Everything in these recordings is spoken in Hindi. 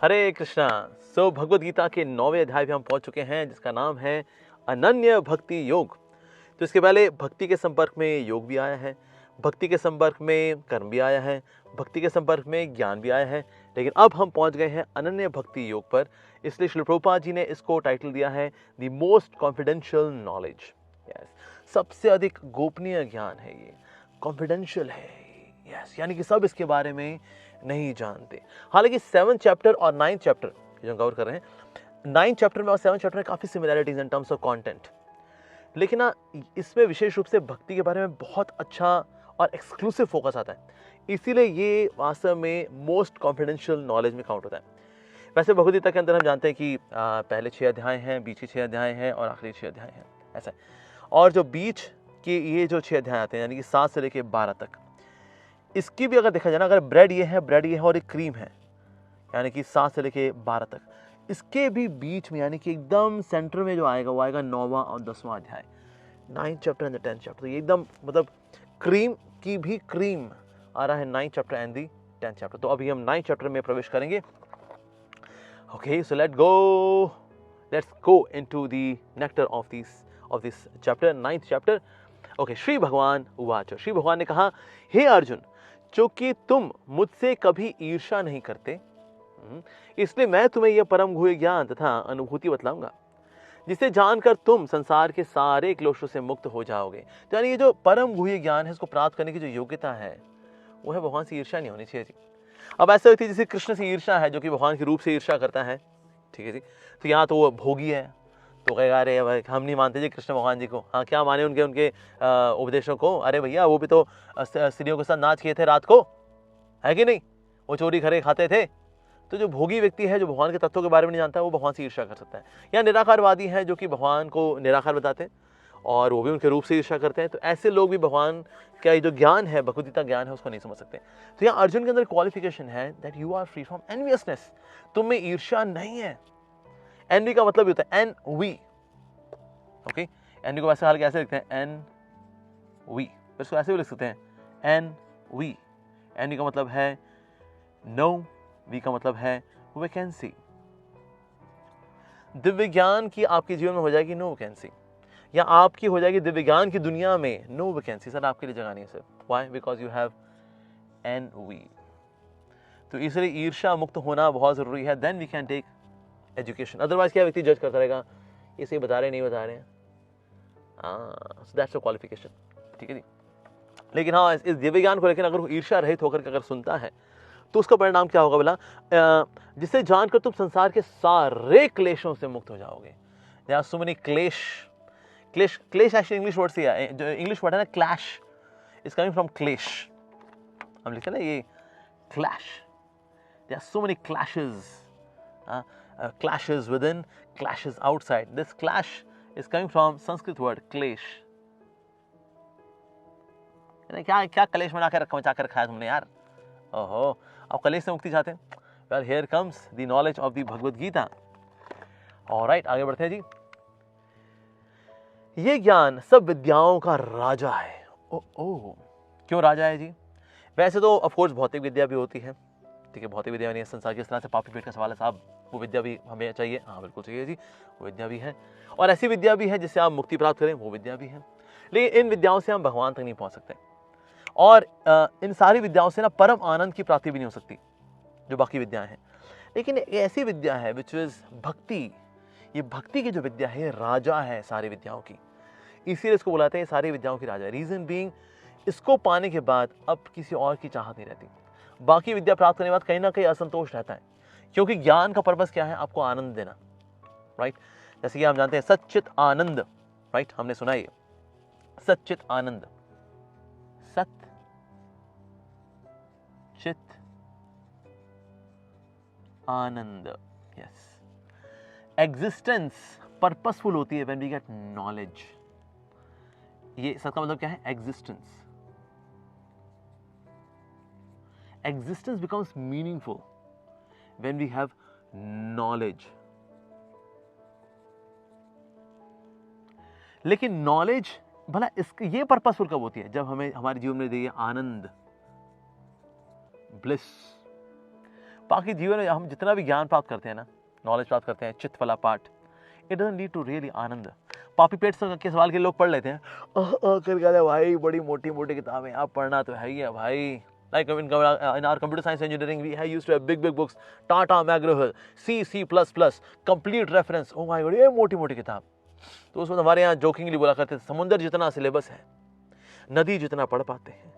हरे कृष्णा। भगवद गीता के 9वें अध्याय पे हम पहुंच चुके हैं, जिसका नाम है अनन्य भक्ति योग। तो इसके पहले भक्ति के संपर्क में योग भी आया है, भक्ति के संपर्क में कर्म भी आया है, भक्ति के संपर्क में ज्ञान भी आया है, लेकिन अब हम पहुंच गए हैं अनन्य भक्ति योग पर। इसलिए श्रील प्रभुपाद जी ने इसको टाइटल दिया है द मोस्ट कॉन्फिडेंशियल नॉलेज। सबसे अधिक गोपनीय ज्ञान है ये, कॉन्फिडेंशियल है। यानी कि सब इसके बारे में नहीं जानते। हालांकि 7th चैप्टर और 9th चैप्टर जो हम कवर कर रहे हैं, 9th चैप्टर में और 7th चैप्टर में काफी similarities in terms of content, लेकिन ना इसमें विशेष रूप से भक्ति के बारे में बहुत अच्छा और एक्सक्लूसिव फोकस आता है। इसीलिए ये वास्तव में मोस्ट कॉन्फिडेंशियल नॉलेज में काउंट होता है। वैसे भगवद गीता के अंदर हम जानते हैं कि पहले 6 अध्याय हैं, बीच के 6 अध्याय हैं और आखिरी 6 अध्याय हैं, ऐसा है। और जो बीच के ये जो 6 अध्याय आते हैं, यानी कि 7 से लेकर 12 तक, इसकी भी अगर देखा जाए ना, अगर ब्रेड ये है और एक क्रीम है, यानी कि 7 से लेके 12 तक, इसके भी बीच में यानी कि एकदम सेंटर में जो आएगा वो आएगा 9वां और 10वां अध्याय, 9th chapter and 10th chapter. ये एकदम मतलब क्रीम की भी क्रीम आ रहा है 9th chapter and the 10th chapter. तो अभी हम 9th चैप्टर में प्रवेश करेंगे। Okay, so let's go into the nectar of this chapter, 9th chapter. Okay, Shri भगवान उवाच। श्री भगवान ने कहा, हे अर्जुन, चूंकि तुम मुझसे कभी ईर्ष्या नहीं करते, इसलिए मैं तुम्हें यह परम गुह्य ज्ञान तथा अनुभूति बतलाऊंगा, जिसे जानकर तुम संसार के सारे क्लेशों से मुक्त हो जाओगे। तो यानी ये जो परम गुह्य ज्ञान है, इसको प्राप्त करने की जो योग्यता है, वो है भगवान से ईर्ष्या नहीं होनी चाहिए जी। अब ऐसा व्यक्ति जिसे कृष्ण से ईर्ष्या है, जो कि भगवान के रूप से ईर्ष्या करता है, ठीक है जी, तो यहाँ तो वो भोगी है, तो कहेगा अरे भाई हम नहीं मानते जी कृष्ण भगवान जी को। हाँ, क्या माने उनके उपदेशों को? अरे भैया वो भी तो स्त्रियों के साथ नाच किए थे रात को, है कि नहीं? वो चोरी करे खाते थे। तो जो भोगी व्यक्ति है, जो भगवान के तत्वों के बारे में नहीं जानता, वो भगवान से ईर्ष्या कर सकता है। या निराकारवादी है, जो कि भगवान को निराकार बताते हैं और वो भी उनके रूप से ईर्ष्या करते हैं। तो ऐसे लोग भी भगवान का जो ज्ञान है, भगवद गीता ज्ञान है, उसको नहीं समझ सकते। तो यहाँ अर्जुन के अंदर क्वालिफिकेशन है that you are free from enviousness. तुम में ईर्ष्या नहीं है। एनवी का मतलब होता है एन वी। ओके, एनवी को वैसे हाल कैसे लिखते हैं? N V. इसको ऐसे भी लिख सकते हैं एन वी। एनवी का मतलब है नो, वी का मतलब है वैकेंसी। दिव्य ज्ञान की आपके जीवन में हो जाएगी नो वैकेंसी, या आपकी हो जाएगी दिव्य ज्ञान की दुनिया में नो वैकेंसी। सर आपके लिए जगह नहीं है sir. Why? Because you have N V. तो इसलिए ईर्ष्या मुक्त होना बहुत जरूरी है। Then we can take education. Otherwise क्या व्यक्ति जज करता रहेगा, इसे बता रहे नहीं बता रहे हैं। सो दैट्स अ क्वालिफिकेशन, ठीक है जी। लेकिन हाँ, इस दिव्य ज्ञान को लेकर अगर वो ईर्ष्या रहित होकर अगर सुनता है, तो उसका परिणाम क्या होगा बोला? जिसे जानकर तुम संसार के सारे क्लेशों से मुक्त हो जाओगे। There are so many क्लेश एक्चुअली इंग्लिश वर्ड से है। जो इंग्लिश वर्ड है ना, क्लैश, इज कमिंग फ्रॉम क्लेश। हम लिखते हैं ना ये clash. There are so many clashes within, clashes outside. This clash is coming from Sanskrit word क्लेश। क्या कलेश बना के मचा के रखा है तुमने यार? ओहो, आप कलेश से मुक्ति चाहते हैं? Well, here comes the knowledge of the Bhagavad Gita. Alright, आगे बढ़ते हैं जी। ये ज्ञान सब विद्याओं का राजा है। ओह, क्यों राजा है जी? वैसे तो ऑफ कोर्स भौतिक विद्या भी होती है, ठीक है। भौतिक विद्या नहीं, संसार की इस तरह से पापी पेट का सवाल है साहब, वो विद्या भी हमें चाहिए। हाँ बिल्कुल चाहिए जी, वो विद्या भी है। और ऐसी विद्या भी है जिससे आप मुक्ति प्राप्त करें, वो विद्या भी है। लेकिन इन विद्याओं से हम भगवान तक नहीं पहुंच सकते, और इन सारी विद्याओं से ना परम आनंद की प्राप्ति भी नहीं हो सकती, जो बाकी विद्याएं हैं। लेकिन ऐसी विद्या है विच इज भक्ति। ये भक्ति की जो विद्या है, राजा है सारी विद्याओं की। इसीलिए इसको बुलाते हैं सारी विद्याओं की राजा। रीजन बीइंग, इसको पाने के बाद अब किसी और की चाहत नहीं रहती। बाकी विद्या प्राप्त करने के बाद कहीं ना कहीं असंतोष रहता है, क्योंकि ज्ञान का पर्पस क्या है? आपको आनंद देना, राइट। जैसे कि हम जानते हैं सच्चित आनंद, राइट, हमने सुना ये सच्चित आनंद, सत चित आनंद। यस, एग्जिस्टेंस पर्पसफुल होती है व्हेन वी गेट नॉलेज। ये सबका मतलब क्या है? Existence. Existence becomes meaningful when we have knowledge. लेकिन नॉलेज भला इसके ये पर्पसफुल कब होती है? जब हमें हमारे जीवन में दिए आनंद, ब्लिस। बाकी जीवन में हम जितना भी ज्ञान प्राप्त करते हैं ना, नॉलेज प्राप्त करते हैं, चित्त वाला part, it doesn't lead to really ananda. पापी पेट के सवाल के लोग पढ़ लेते हैं, कर कहते भाई बड़ी मोटी मोटी किताबें, आप पढ़ना तो है ही है भाई। Like in our computer science engineering, we used to have big books, Tata McGraw-Hill, C++, complete reference. Oh my God, ये मोटी मोटी किताब। तो उसमें हमारे यहाँ जोकिंगली बोला करते थे, समुंदर जितना सिलेबस है, नदी जितना पढ़ पाते हैं,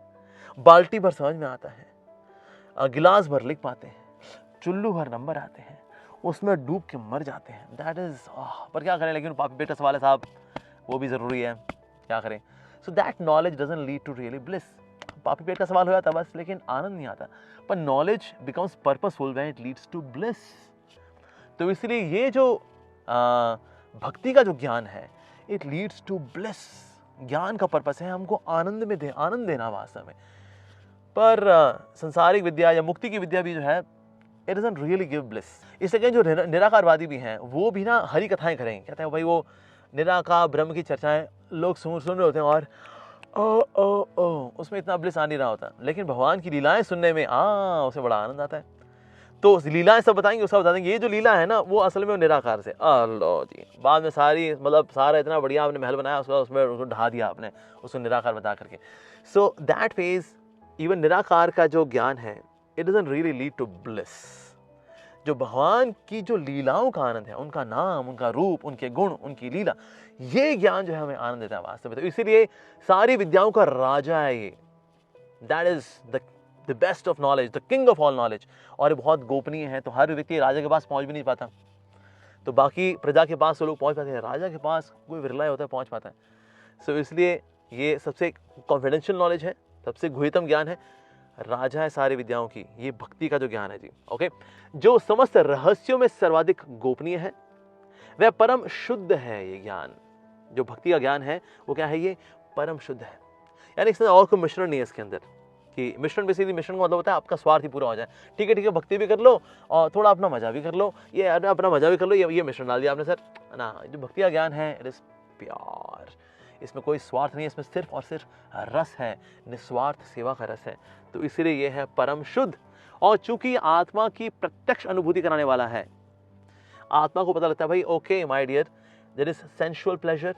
बाल्टी भर समझ में आता है, गिलास भर लिख पाते हैं, चुल्लू भर नंबर आते हैं, उसमें डूब के मर जाते हैं। दैट इज पर क्या करें, लेकिन पापी पेट का सवाल है साहब, वो भी ज़रूरी है, क्या करें। So that knowledge doesn't lead to really bliss. पापी पेट का सवाल हो जाता बस, लेकिन आनंद नहीं आता। पर knowledge becomes purposeful when it leads to bliss. तो इसलिए ये जो भक्ति का जो ज्ञान है, इट लीड्स टू ब्लिस। ज्ञान का पर्पस है हमको आनंद में आनंद देना वास्तव में। पर संसारिक विद्या या मुक्ति की विद्या भी जो है, it doesn't really give bliss. इसलिए जो निराकारवादी भी हैं, वो भी ना हरी कथाएं करेंगे, कहते हैं भाई वो निराकार ब्रह्म की चर्चाएं लोग सुन रहे होते हैं और उसमें इतना ब्लिस आ नहीं रहा होता, लेकिन भगवान की लीलाएं सुनने में उसमें बड़ा आनंद आता है। तो लीलाएं सब बताएंगे, उसका बता देंगे ये जो लीला है ना, वो असल में वो निराकार से। अल्लाह जी, बाद में सारी मतलब सारा इतना बढ़िया आपने महल बनाया, उसमें उसको ढा दिया आपने, उसको निराकार बता करके। सो दैट फेज, इवन निराकार का जो ज्ञान है, it doesn't really lead to bliss. जो भगवान की जो लीलाओं का आनंद है, उनका नाम, उनका रूप, उनके गुण, उनकी लीला, ये ज्ञान जो है हमें आनंद देता है वास्तव में। तो इसीलिए सारी विद्याओं का राजा है ये। That is the best of knowledge, the king of all knowledge. और ये बहुत गोपनीय है, तो हर व्यक्ति राजा के पास पहुंच भी नहीं पाता। तो बाकी प्रजा के पास वो लोग पहुंच पाते हैं, राजा के पास कोई विरला होता है पहुंच पाता है। सो इसलिए ये सबसे कॉन्फिडेंशियल नॉलेज है, सबसे गुह्यतम ज्ञान है, राजा है सारी विद्याओं की, ये भक्ति का जो ज्ञान है जी। ओके, जो समस्त रहस्यों में सर्वाधिक गोपनीय है, वह परम शुद्ध है। ये ज्ञान जो भक्ति का ज्ञान है, वो क्या है, ये परम शुद्ध है। यानी इसमें और कोई मिश्रण नहीं है इसके अंदर, कि मिश्रण बेसिकली, मिश्रण का मतलब होता है आपका स्वार्थ ही पूरा हो जाए। ठीक है भक्ति भी कर लो और थोड़ा अपना मजा भी कर लो, ये अपना मजा भी कर लो, ये मिश्रण डाल दिया आपने सर ना। जो भक्ति का ज्ञान है, इट इज प्योर, इसमें कोई स्वार्थ नहीं है, इसमें सिर्फ और सिर्फ रस है, निस्वार्थ सेवा का रस है। तो इसलिए यह है परम शुद्ध। और चूंकि आत्मा की प्रत्यक्ष अनुभूति कराने वाला है, आत्मा को पता लगता है भाई okay my dear, there is sensual pleasure,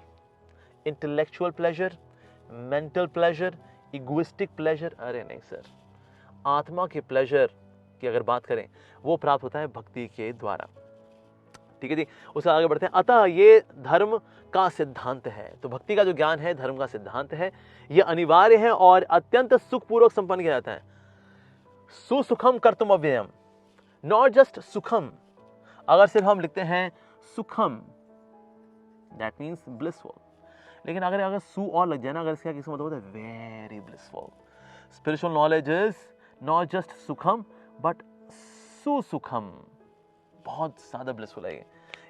intellectual pleasure, mental pleasure, egoistic pleasure. अरे नहीं सर, आत्मा के प्लेजर की अगर बात करें, वो प्राप्त होता है भक्ति के द्वारा। ठीक है जी, उससे आगे बढ़ते हैं। अतः ये धर्म का सिद्धांत है। तो भक्ति का जो ज्ञान है, धर्म का सिद्धांत है, ये अनिवार्य है और अत्यंत सुखपूर्वक संपन्न किया जाता है। सुसुखम कर्तुम अव्ययम, नॉट जस्ट सुखम। अगर सिर्फ हम लिखते हैं सुखम, दैट मीन्स ब्लिसफुल, लेकिन अगर सु और लग जाए ना, अगर इसका किसी मतलब होता है very blissful. Spiritual knowledge is not just सुखम बट सुसुखम, बहुत ज्यादा ब्लिसफुल है ये।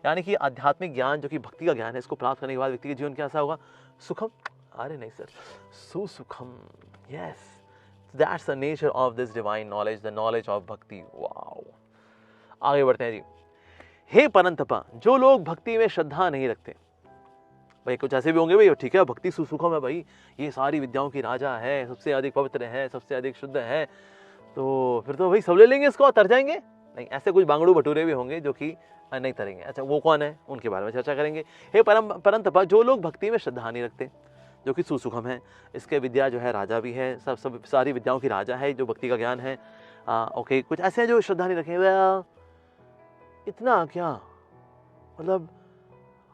यानी कि आध्यात्मिक ज्ञान जो कि भक्ति का ज्ञान है, इसको प्राप्त करने के बाद व्यक्ति के जीवन कैसा होगा, सुखम। अरे नहीं सर, सुसुखम। Yes, that's the nature of this divine knowledge, the knowledge of bhakti. Wow, आगे बढ़ते हैं जी। हे परंतपा, जो लोग भक्ति में श्रद्धा नहीं रखते, भाई कुछ ऐसे भी होंगे भाई, ठीक है भक्ति सुसुखम है भाई, ये सारी विद्याओं की राजा है, सबसे अधिक पवित्र है, सबसे अधिक शुद्ध है, तो फिर तो भाई सब ले लेंगे इसको और तर जाएंगे। नहीं, ऐसे कुछ बांगड़ू भटूरे भी होंगे जो कि नहीं तरेंगे। अच्छा, वो कौन है, उनके बारे में चर्चा करेंगे। हे परंतपा, जो लोग भक्ति में श्रद्धा नहीं रखते, जो कि सुसुखम है, इसके विद्या जो है राजा भी है, सब सारी विद्याओं की राजा है जो भक्ति का ज्ञान है। ओके, कुछ ऐसे हैं जो श्रद्धा नहीं रखें। इतना क्या, मतलब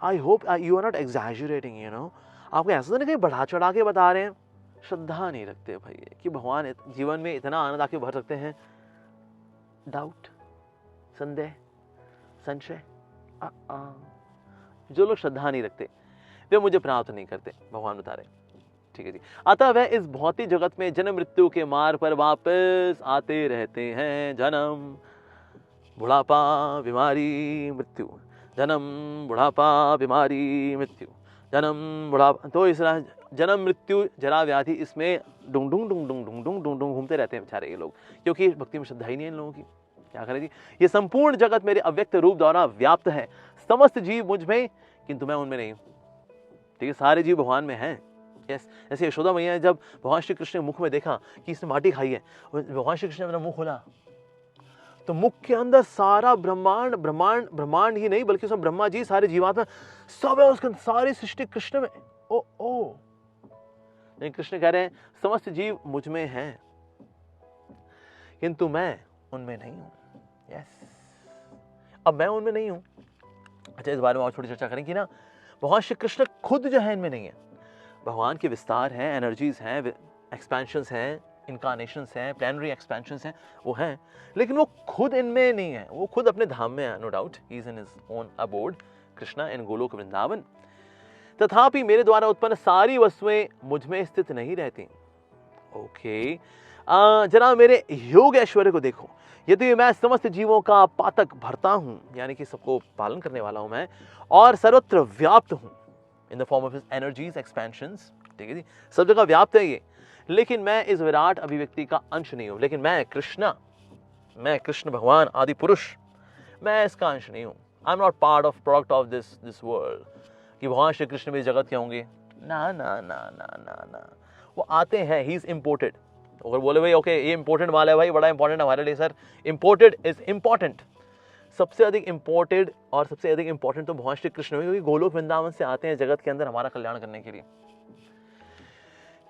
I hope you are not exaggerating, you know. आपको ऐसा तो नहीं कहीं बढ़ा चढ़ा के बता रहे हैं, श्रद्धा नहीं रखते भाई कि भगवान जीवन में इतना आनंद आके भर सकते हैं। डाउट, संदेह, संशय, जो लोग श्रद्धा नहीं रखते वे मुझे प्राप्त नहीं करते, भगवान बता रहे। ठीक है जी। अतः वह इस भौतिक जगत में जन्म मृत्यु के मार्ग पर वापस आते रहते हैं। जन्म, बुढ़ापा, बीमारी, मृत्यु, जन्म, बुढ़ापा, बीमारी, मृत्यु, जन्म, बुढ़ापा। तो इस जन्म, मृत्यु, जरा, व्याधि, इसमें डुंग डुंग डुंग डुंग डुंग डुंग डुंग डुंग घूमते रहते हैं बेचारे ये लोग, क्योंकि भक्ति में श्रद्धा ही नहीं है इन लोगों की। क्या करें जी। ये संपूर्ण जगत मेरे अव्यक्त रूप द्वारा व्याप्त है, समस्त जीव मुझ में किंतु मैं उनमें नहीं हूं। ठीक है, सारे जीव भगवान में हैं। यस, जैसे यशोदा मैया ने जब भगवान श्री कृष्ण ने मुख में देखा कि इसने माटी खाई है, भगवान श्री कृष्ण ने अपना मुंह खोला तो मुख के अंदर सारा ब्रह्मांड, ब्रह्मांड ब्रह्मांड ही नहीं बल्कि उसमें ब्रह्मा जी, सारे जीवात्मा सब है उसके अंदर, सारी सृष्टि कृष्ण में। ओ लेकिन कृष्ण कह रहे हैं समस्त जीव मुझ में हैं किंतु मैं उनमें नहीं हूं। यस, अब मैं उनमें नहीं हूं। अच्छा, इस बारे में और थोड़ी चर्चा करेंगे ना। भगवान श्री कृष्ण खुद जो है इनमें नहीं है। भगवान के विस्तार हैं, एनर्जीज हैं, एक्सपेंशंस हैं, इनकारनेशंस हैं, प्लैनरी एक्सपेंशंस हैं, वो हैं, लेकिन वो खुद इनमें नहीं है। वो खुद अपने धाम में है, no doubt, he is in his own abode Krishna in Golok Vrindavan. तथापि मेरे द्वारा उत्पन्न सारी वस्तुएं मुझ में स्थित नहीं रहती। ओके, जरा मेरे योग ऐश्वर्य को देखो। यदि मैं समस्त जीवों का पातक भरता हूं, यानी कि सबको पालन करने वाला हूं मैं, और सर्वत्र व्याप्त हूं इन the form of his energies expansions, ठीक है जी, सब जगह व्याप्त है ये, लेकिन मैं इस विराट अभिव्यक्ति का अंश नहीं हूं। लेकिन मैं कृष्ण भगवान आदि पुरुष, मैं इसका अंश नहीं हूं। I am not part of product of this world, कि भगवान श्री कृष्ण में जगत के होंगे। ना ना ना ना ना ना, वो आते हैं, ही इज इम्पोर्टेड। अगर बोले भाई ओके ये इंपॉर्टेंट माल है भाई, बड़ा इंपॉर्टेंट हमारे लिए, सर इंपोर्टेड इज इंपॉर्टेंट। सबसे अधिक इंपॉर्टेड और सबसे अधिक इंपॉर्टेंट तो भगवान श्री कृष्ण, क्योंकि गोलोक वृंदावन से आते हैं जगत के अंदर हमारा कल्याण करने के लिए,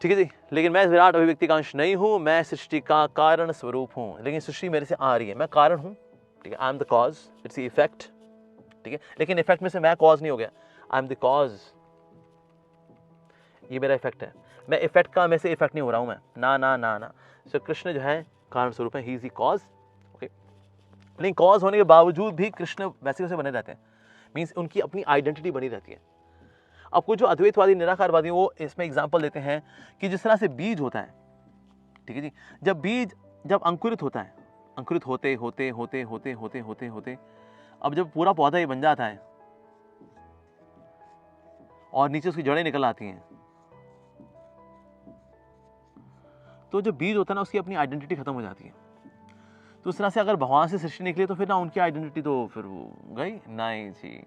ठीक है जी। लेकिन मैं विराट अभिव्यक्ति का अंश नहीं हूं, मैं सृष्टि का कारण स्वरूप हूं। लेकिन सृष्टि मेरे से आ रही है, मैं कारण हूं, ठीक है, I am the cause, its effect, ठीक है, लेकिन इफेक्ट में से मैं कॉज नहीं हो गया, आई एम द कॉज, ये मेरा इफेक्ट है, मैं इफेक्ट का, मैं से इफेक्ट नहीं हो रहा हूं मैं, ना ना ना ना। सो कृष्ण जो है कारण स्वरूप है, ही इज द कॉज, ओके। लेकिन कॉज होने के बावजूद भी कृष्ण वैसे वैसे बने रहते हैं, मीन्स उनकी अपनी आइडेंटिटी बनी रहती है। अब कुछ जो अद्वैतवादी निराकारवादी वो इसमें एग्जाम्पल देते हैं कि जिस तरह से बीज होता है, ठीक है जी, जब बीज जब अंकुरित होता है, अंकुरित होते होते होते होते होते होते होते अब जब पूरा पौधा ये बन जाता है और नीचे उसकी जड़ें निकल आती हैं, तो जो बीज होता है ना उसकी अपनी आइडेंटिटी खत्म हो जाती है। तो उस तरह से अगर भगवान से सृष्टि निकली तो फिर ना उनकी आइडेंटिटी तो फिर वो गई नहीं जी,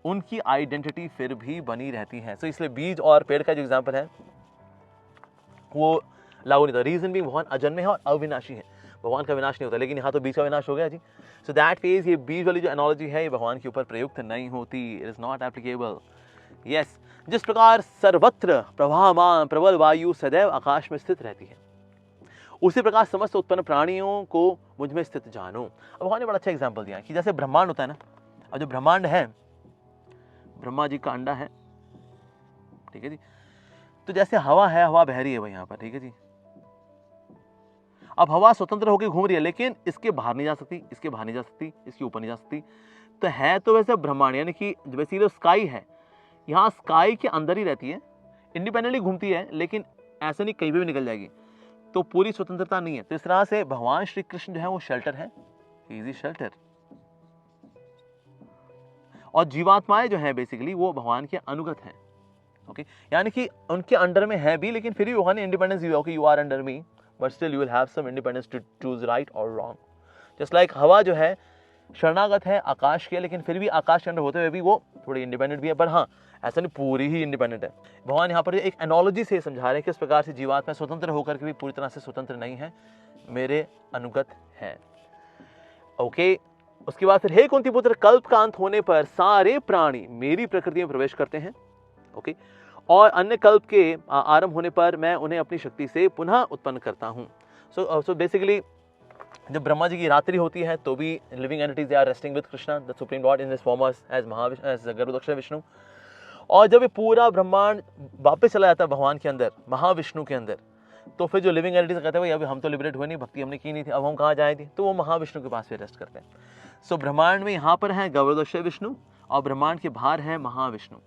उनकी आइडेंटिटी फिर भी बनी रहती है। तो इसलिए बीज और पेड़ का जो एग्जांपल है वो लागू नहीं था। रीजन भी भगवान अजन्मे है और अविनाशी है, भगवान का विनाश नहीं होता, लेकिन यहाँ तो बीज का विनाश हो गया जी। सो दैट फेज ये बीज वाली जो एनोलॉजी है ये भगवान के ऊपर प्रयुक्त नहीं होती, it is not applicable. Yes, जिस प्रकार सर्वत्र प्रवाहमान प्रबल वायु सदैव आकाश में स्थित रहती है, उसी प्रकार समस्त उत्पन्न प्राणियों को मुझ में स्थित जानो। अब भगवान ने बड़ा अच्छा एग्जाम्पल दिया कि जैसे ब्रह्मांड होता है ना, अब जो ब्रह्मांड है ब्रह्मा जी का अंडा है, ठीक है जी, तो जैसे हवा है, हवा बह रही है भाई यहाँ पर, ठीक है जी। अब हवा स्वतंत्र होकर घूम रही है, लेकिन इसके बाहर नहीं जा सकती, इसके बाहर नहीं जा सकती, इसके ऊपर नहीं जा सकती। तो है तो वैसे ब्रह्मांड, यानी कि बेसिकली स्काई है, यहाँ स्काई के अंदर ही रहती है, इंडिपेंडेंटली घूमती है, लेकिन ऐसा नहीं कहीं भी निकल जाएगी, तो पूरी स्वतंत्रता नहीं है। तो इस तरह से भगवान श्री कृष्ण जो है वो शेल्टर है, इजी शेल्टर, और जीवात्माएं जो है बेसिकली वो भगवान के अनुगत हैं, ओके, यानी कि उनके अंडर में है भी, लेकिन फिर भी भगवान ने इंडिपेंडेंस दिया, okay you are under me but still you will have some independence to choose right और रॉन्ग। जस्ट लाइक हवा जो है शरणागत है आकाश के, लेकिन फिर भी आकाश के अंदर होते हुए भी वो थोड़ी इंडिपेंडेंट भी है, पर हाँ ऐसा नहीं पूरी ही इंडिपेंडेंट है। भगवान यहाँ पर एक एनोलॉजी से समझा रहे हैं कि इस प्रकार से जीवात्मा स्वतंत्र होकर के भी पूरी तरह से स्वतंत्र नहीं है, मेरे अनुगत है, ओके। उसके बाद फिर हे कुंती पुत्र, कल्प का अंत होने पर सारे प्राणी मेरी प्रकृति में प्रवेश करते हैं, ओके, और अन्य कल्प के आरंभ होने पर मैं उन्हें अपनी शक्ति से पुनः उत्पन्न करता हूँ। सो बेसिकली जब ब्रह्मा जी की रात्रि होती है तो भी living entities they are resting with Krishna the supreme lord in his form as Mahavishnu, as Garbhodaka Vishnu. और जब ये पूरा ब्रह्मांड वापस चला जाता है भगवान के अंदर, महाविष्णु के अंदर, तो फिर जो लिविंग एंटिटीज कहते हैं भाई अभी हम तो लिबरेट हुए नहीं, भक्ति हमने की नहीं थी, अब हम कहाँ जाए थे, तो वो महाविष्णु के पास फिर रेस्ट करते हैं। सो ब्रह्मांड में यहाँ पर है गर्भदक्ष विष्णु और ब्रह्मांड के बाहर है महाविष्णु।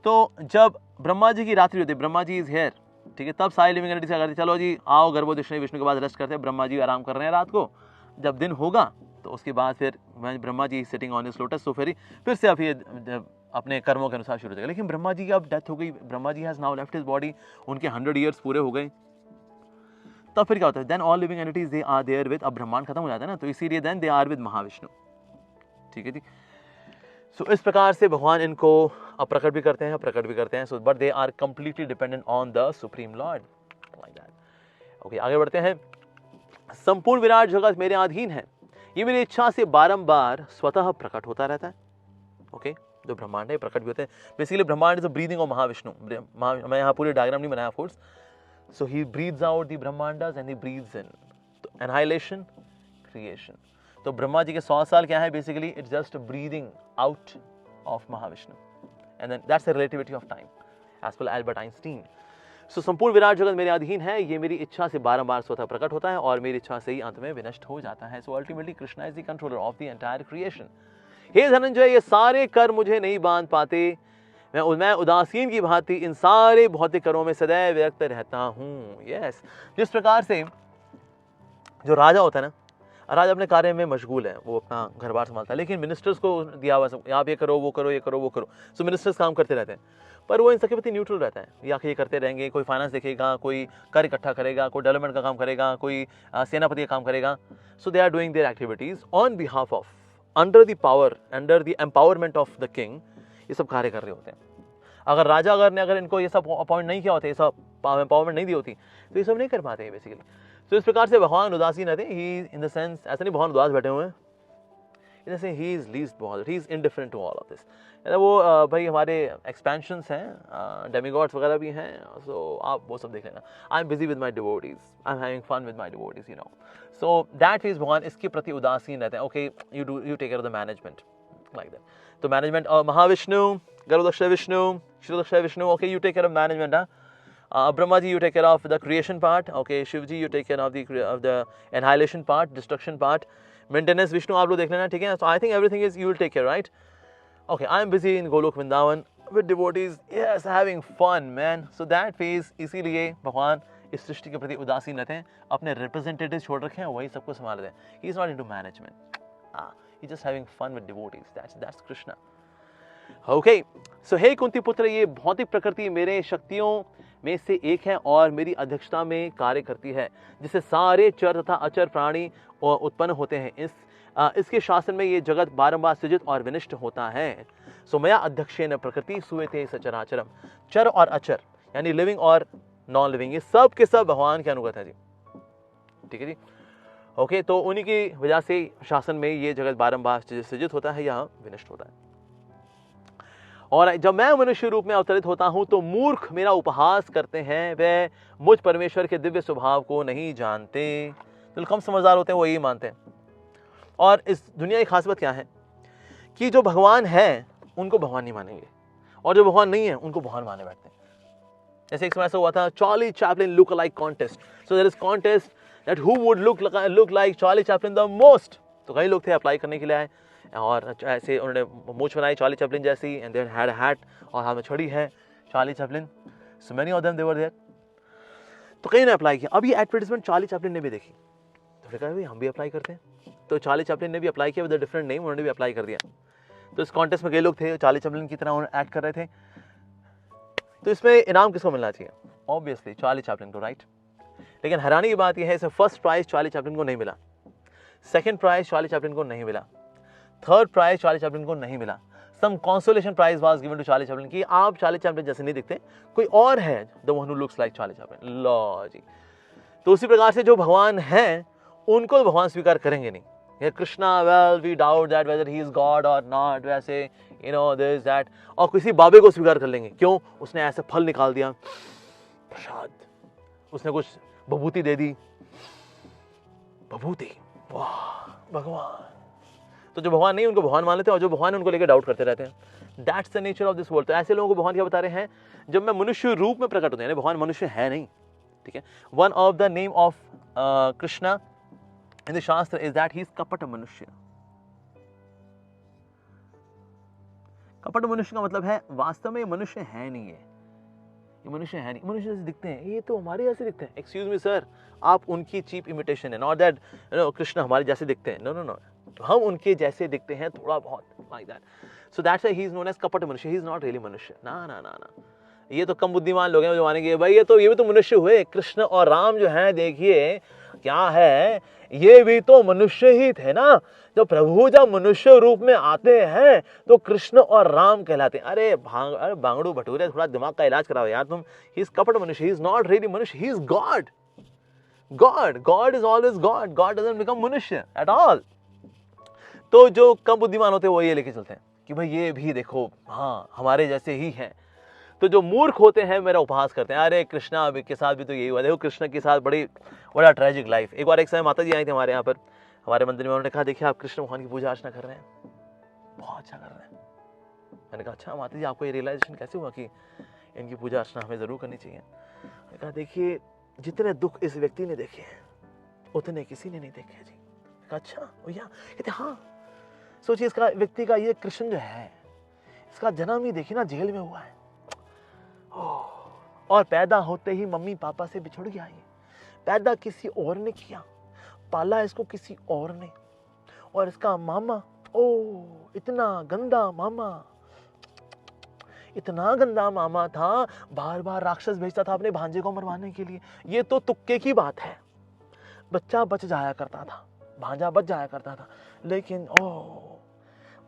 तो जब ब्रह्मा जी की रात्रि होती है, ब्रह्मा जी इज हेयर, ठीक है, तब सारी लिविंग एंटिटीज करती चलो जी आओ गर्भदक्ष विष्णु के बाद रेस्ट करते हैं, ब्रह्मा जी आराम कर रहे हैं रात को। जब दिन होगा तो उसके बाद फिर Brahma ji sitting on his lotus, तो फिर से अब ये अपने कर्मों के अनुसार शुरू हो जाएगा। लेकिन ब्रह्मा जी की अब डेथ हो गई, Brahma ji has now left his body, उनके 100 ईयर्स पूरे हो गए, तब फिर क्या होता है, then all living entities they are there with, अब ब्रह्मांड खत्म हो जाता है ना, तो इसीलिए then they are with Mahavishnu, ठीक है जी। सो इस प्रकार से भगवान इनको प्रकट भी करते हैं, प्रकट भी करते हैं, so but they are completely dependent on the supreme lord, like that, okay. आगे बढ़ते हैं। संपूर्ण विराट जगत मेरे अधीन है, ये मेरी इच्छा से बारंबार स्वतः प्रकट होता रहता है। ओके, जो ब्रह्मांड है प्रकट भी होते हैं। Basically brahmanda is the breathing of Mahavishnu. मैं यहाँ पूरी डायग्राम नहीं बनाया of course. So he breathes out the brahmandas and he breathes in. तो एनहाइलेशन, क्रिएशन। तो ब्रह्मा जी के 100 साल क्या है? Basically it's just breathing out of Mahavishnu, and then that's the relativity of time as per Albert Einstein. So संपूर्ण विराट जगत मेरे अधीन है, ये मेरी इच्छा से बारंबार स्वतः प्रकट होता है और मेरी इच्छा से ही अंत में विनष्ट हो जाता है। So ultimately Krishna is the controller of the entire creation. हे धनंजय, ये सारे कर मुझे नहीं बांध पाते। मैं उदासीन की भांति इन सारे भौतिक करों में सदैव व्यक्त रहता हूँ। यस, जिस प्रकार से जो राजा होता है ना, राजा अपने कार्य में मशगूल है, वो अपना घर बार संभालता है, लेकिन मिनिस्टर्स को दिया हुआ सब, आप ये करो, वो करो, ये करो, वो करो। सो मिनिस्टर्स काम करते रहते हैं, पर वो इन सबके प्रति न्यूट्रल रहता है। या ये करते रहेंगे, कोई फाइनेंस देखेगा, कोई कर इकट्ठा करेगा, कोई डेवलपमेंट का काम करेगा, कोई सेनापति का काम करेगा। So they are doing their activities on behalf of, under the power, under the empowerment of the king, ये सब कार्य कर रहे होते हैं। अगर राजा अगर इनको ये सब अपॉइंट नहीं किया होता, ये सब एम्पावरमेंट नहीं दी होती, तो ये सब नहीं कर पाते बेसिकली। तो इस प्रकार से भगवान उदासीन रहते हैं। ही इन द सेंस, ऐसा नहीं भगवान उदास बैठे हुए हैं, in the sense he is least bothered, he is indifferent to all of this. वो भाई हमारे एक्सपेंशंस हैं, डेमिगॉड्स वगैरह भी हैं, सो आप वो सब देख लेना। I am busy with my devotees, I am having fun with my devotees, you know. So that is Bhagwan इसके प्रति उदासीन रहते हैं। Okay, you take care of the management like that. तो management Mahavishnu, Garbhodaka Vishnu, Kshirodaka Vishnu, okay, you take care of management. Brahma ji, you take care of the creation part. Okay, Shiv ji, you take care of the annihilation part, destruction part. Maintenance, Vishnu, आप लोग देख लेना, ठीक है? So I think everything is you will take care, right? Okay, I am busy in Golok Vrindavan with devotees. Yes, having fun, man. So that phase, इसीलिए भगवान इस सृष्टि के प्रति उदासीन रहते हैं, अपने रिप्रेजेंटेटिव छोड़ रखे हैं, वही सबको संभाल रहे हैं। He is not into management. He is just having fun with devotees. That's Krishna. Okay, so hey Kunti पुत्र, ये भौतिक प्रकृति मेरे शक्तियों में से एक है और मेरी अध्यक्षता में कार्य करती है, जिससे सारे चर तथा अचर प्राणी उत्पन्न होते हैं। इसके शासन में ये जगत बारंबार सृजित और विनिष्ट होता है। सो मया अध्यक्षेन प्रकृति सूयते सचराचरम। चर और अचर यानी लिविंग और नॉन लिविंग, ये सब के सब भगवान के अनुगत है जी, ठीक है जी। ओके, तो उन्हीं की वजह से शासन में ये जगत बारंबार सृजित होता है या विनिष्ट होता है। और जब मैं मनुष्य रूप में अवतरित होता हूं तो मूर्ख मेरा उपहास करते हैं, वे मुझ परमेश्वर के दिव्य स्वभाव को नहीं जानते। जो कम समझदार होते हैं वो यही मानते हैं। और इस दुनिया की खास बात क्या है कि जो भगवान है उनको भगवान नहीं मानेंगे, और जो भगवान नहीं है उनको भगवान माने बैठते हैं। जैसे एक समय ऐसा हुआ था, Charlie Chaplin look like contest. So there is contest that who would look like Charlie Chaplin the most. तो कई लोग थे अप्लाई करने के लिए आए, और ऐसे उन्होंने मूछ बनाई चार्ली चैपलिन जैसी, and they had a hat, और हाथ में छड़ी है Charlie Chaplin. So many of them they were there. तो कई ने अप्लाई किया। अब ये एडवर्टाइजमेंट चार्ली चैपलिन ने भी देखी, तो कहा भाई हम भी अप्लाई करते हैं। तो चार्ली चैपलिन ने भी अप्लाई किया विद अ डिफरेंट नेम, उन्होंने भी अप्लाई कर दिया। तो इस कॉन्टेस्ट में कई लोग थे चार्ली चैपलिन की तरह उन्होंने एक्ट कर रहे थे। तो इसमें इनाम किसको मिलना चाहिए? ऑब्वियसली चार्ली चैपलिन को, राइट। लेकिन हैरानी की बात यह है, इसमें फर्स्ट प्राइज चार्ली चैपलिन को नहीं मिला, सेकंड प्राइज चार्ली चैपलिन को नहीं मिला, थर्ड प्राइज चार्ली चैपलिन को नहीं मिला। Some consolation prize was given to Charlie Chaplin कि आप चार्ली चैपलिन जैसे नहीं दिखते, कोई और है the one who looks like Charlie Chaplin. लो जी। तो उसी प्रकार से जो भगवान हैं उनको तो भगवान स्वीकार करेंगे नहीं। ये Krishna, well we doubt that whether he is god और नॉट, वैसे यू नो दिस दैट। और किसी बाबे को स्वीकार कर लेंगे, क्यों? उसने ऐसे फल निकाल दिया, प्रसाद, उसने कुछ विभूति दे दी, विभूति, वाह भगवान। तो जो भगवान नहीं उनको भगवान मान लेते हैं, और जो भगवान है उनको लेकर डाउट करते रहते हैं। That's the nature of this world. तो ऐसे लोगों को भगवान क्या बता रहे हैं, जब मैं मनुष्य रूप में प्रकट होते हैं, भगवान मनुष्य है नहीं, ठीक है। One of the name of Krishna in the शास्त्र इज दैट ही इज कपट मनुष्य। कपट मनुष्य का मतलब है वास्तव में मनुष्य है नहीं है, ये मनुष्य है नहीं, मनुष्य जैसे दिखते हैं, ये तो हमारे जैसे दिखते हैं। एक्सक्यूज मी सर, आप उनकी चीप इमिटेशन है, नॉट दैट कृष्ण हमारे जैसे दिखते हैं, नो नो नो, हम उनके जैसे दिखते हैं थोड़ा बहुत, like that. So that's why he is known as कपट मनुष्य, ही इज नॉट रियली मनुष्य। ना ना ना ना, ये तो कम बुद्धिमान लोग हैं जो मानेंगे भाई ये भी तो मनुष्य हुए। कृष्ण और राम जो हैं, देखिए क्या है, ये भी तो मनुष्य ही थे ना। जब प्रभु जब मनुष्य रूप में आते हैं तो कृष्ण और राम कहलाते हैं। अरे बांगड़ू भटूरे, थोड़ा दिमाग का इलाज कराओ यार तुम। ही इज कपट मनुष्य, ही इज नॉट रियली मनुष्य, ही is God. God is always God. God doesn't become मनुष्य at all. तो जो कम बुद्धिमान होते हैं वो ये लेके चलते हैं कि भाई ये भी देखो, हाँ हमारे जैसे ही हैं। तो जो मूर्ख होते हैं मेरा उपहास करते हैं, अरे कृष्णा के साथ भी तो यही हुआ, देखो कृष्ण के साथ बड़ा ट्रेजिक लाइफ। एक बार एक समय माता जी आई थी हमारे यहाँ पर, हमारे मंदिर में, उन्होंने कहा देखिए आप कृष्ण भगवान की पूजा अर्चना कर रहे हैं, बहुत अच्छा कर रहे हैं। मैंने कहा अच्छा माता जी आपको ये रियलाइजेशन कैसे हुआ कि इनकी पूजा अर्चना हमें जरूर करनी चाहिए? मैंने कहा देखिए जितने दुख इस व्यक्ति ने देखे हैं उतने किसी ने नहीं देखे जी। कहा अच्छा भैया? कहते हाँ, सोचिए इसका व्यक्ति का ये कृष्ण जो है इसका जन्म ही देखिए ना जेल में हुआ है, और पैदा होते ही मम्मी पापा से बिछुड़ गया। ये पैदा किसी और ने किया, पाला इसको किसी और ने, और इसका मामा इतना गंदा मामा, इतना गंदा मामा था, बार बार राक्षस भेजता था अपने भांजे को मरवाने के लिए। ये तो तुक्के की बात है, बच्चा बच जाया करता था, भांजा बच जाया करता था, लेकिन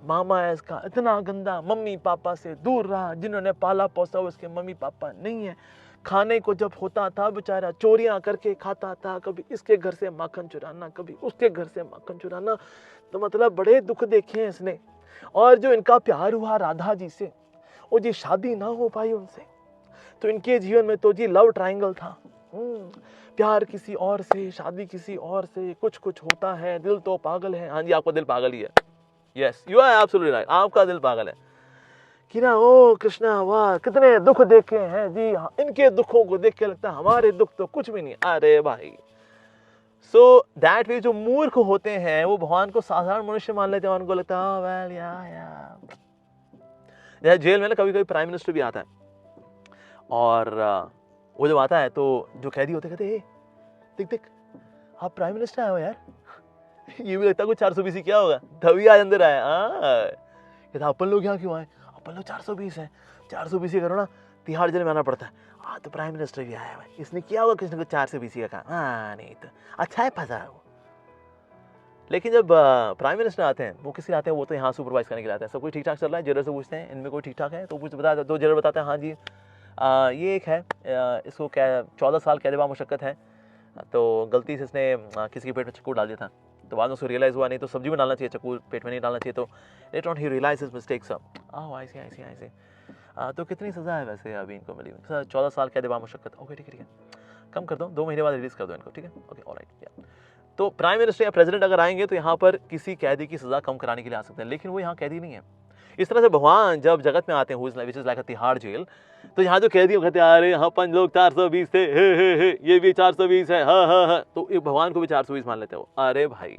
मामा है इसका इतना गंदा, मम्मी पापा से दूर रहा, जिन्होंने पाला पोसा उसके मम्मी पापा नहीं है। खाने को जब होता था बेचारा चोरियां करके खाता था, कभी इसके घर से माखन चुराना, कभी उसके घर से माखन चुराना। तो मतलब बड़े दुख देखे हैं इसने। और जो इनका प्यार हुआ राधा जी से, वो जी शादी ना हो पाई उनसे, तो इनके जीवन में तो जी लव ट्रायंगल था। प्यार किसी और से, शादी किसी और से, कुछ कुछ होता है, दिल तो पागल है। हाँ जी आपका दिल पागल ही है, yes you are absolutely right, आपका दिल पागल है कि ना। ओ कृष्णा वाह कितने दुख देखे हैं जी, हाँ इनके दुखों को देख के लगता है हमारे दुख तो कुछ भी नहीं। अरे भाई, सो दैट वे जो मूर्ख होते हैं वो भगवान को साधारण मनुष्य मान लेते हैं, उनको लगता है वेल या जेल में ना कभी कभी प्राइम मिनिस्टर भी आता है, और वो जब आता है तो जो कैदी होते कहते देख देख आप प्राइम मिनिस्टर आए हो यार। ये भी लगता है कुछ 420 क्या होगा, तभी आज अंदर आया। कहता अपन लोग यहाँ क्यों आए? अपन लोग 420 है, 420 करो ना तिहाड़ जेल में आना पड़ता है। तो प्राइम मिनिस्टर भी आया है, इसने किया होगा किसी ने 420 का काम। नहीं तो अच्छा है फंसा है वो। लेकिन जब प्राइम मिनिस्टर आते हैं, वो किसी आते हैं, वो तो यहाँ सुपरवाइज करने के लिए आते हैं। सब कुछ ठीक ठाक चल रहा है, जेलर से पूछते हैं इनमें कोई ठीक ठाक है, तो कुछ बता दो, जेलर बताते हैं हाँ जी ये एक है, इसको क्या 14 साल कैद मुशक्कत है, तो गलती से इसने किसी के पेट में चक्कू डाल दिया था, तो बाद में उसको रियलाइज हुआ नहीं तो सब्जी में डालना चाहिए, चक्कू पेट में नहीं डालना चाहिए। तो later on he realize his mistakes. ऐसे तो कितनी सज़ा है वैसे अभी इनको मिली? 14 साल कैद मुशक्कत। ओके ठीक है, कम कर दो, 2 महीने बाद रिलीज कर दो इनको, ठीक है ओके ऑलराइट। तो प्राइम मिनिस्टर या प्रेसिडेंट अगर आएंगे तो यहाँ पर किसी कैदी की सज़ा कम कराने के लिए आ सकते हैं, लेकिन वो यहाँ कैदी नहीं है। इस तरह से भगवान जब जगत में आते हैं, which is like a Tihar jail, तो यहाँ जो कैदी कहते हैं अरे यहाँ 5 लोग 420 थे, हे ये भी 420 है, हाँ तो ये भगवान को भी 420 मान लेते हो। अरे भाई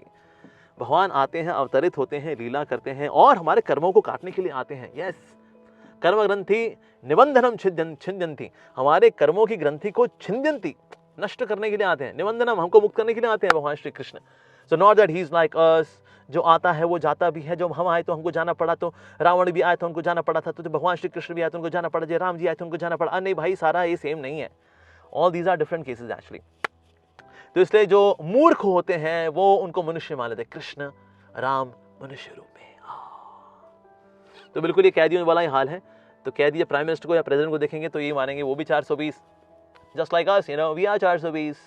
भगवान आते हैं, अवतरित होते हैं, लीला करते हैं और हमारे कर्मों को काटने के लिए आते हैं। यस, कर्म ग्रंथि निबंधनम छिंदन्ति, हमारे कर्मों की ग्रंथि को छिंदन्ति, नष्ट करने के लिए आते हैं। निबंधनम, हमको मुक्त करने के लिए आते हैं भगवान Shri Krishna. So not that he is like us, जो आता है वो जाता भी है। जब हम आए तो हमको जाना पड़ा, तो रावण भी आए तो उनको जाना पड़ा था, तो जब भगवान श्री कृष्ण भी आए तो उनको जाना पड़ा, जब राम जी आए तो उनको जाना पड़ा। नहीं भाई, सारा ये सेम नहीं है, all these are different cases actually. तो इसलिए जो मूर्ख होते हैं वो उनको मनुष्य मान लेते हैं, कृष्ण राम मनुष्य रूप में। तो बिल्कुल ये कैदियों वाला ही हाल है। तो कैदी या प्राइम मिनिस्टर को या प्रेसिडेंट को देखेंगे तो ये मानेंगे वो भी 420, just like us, you know we are 420।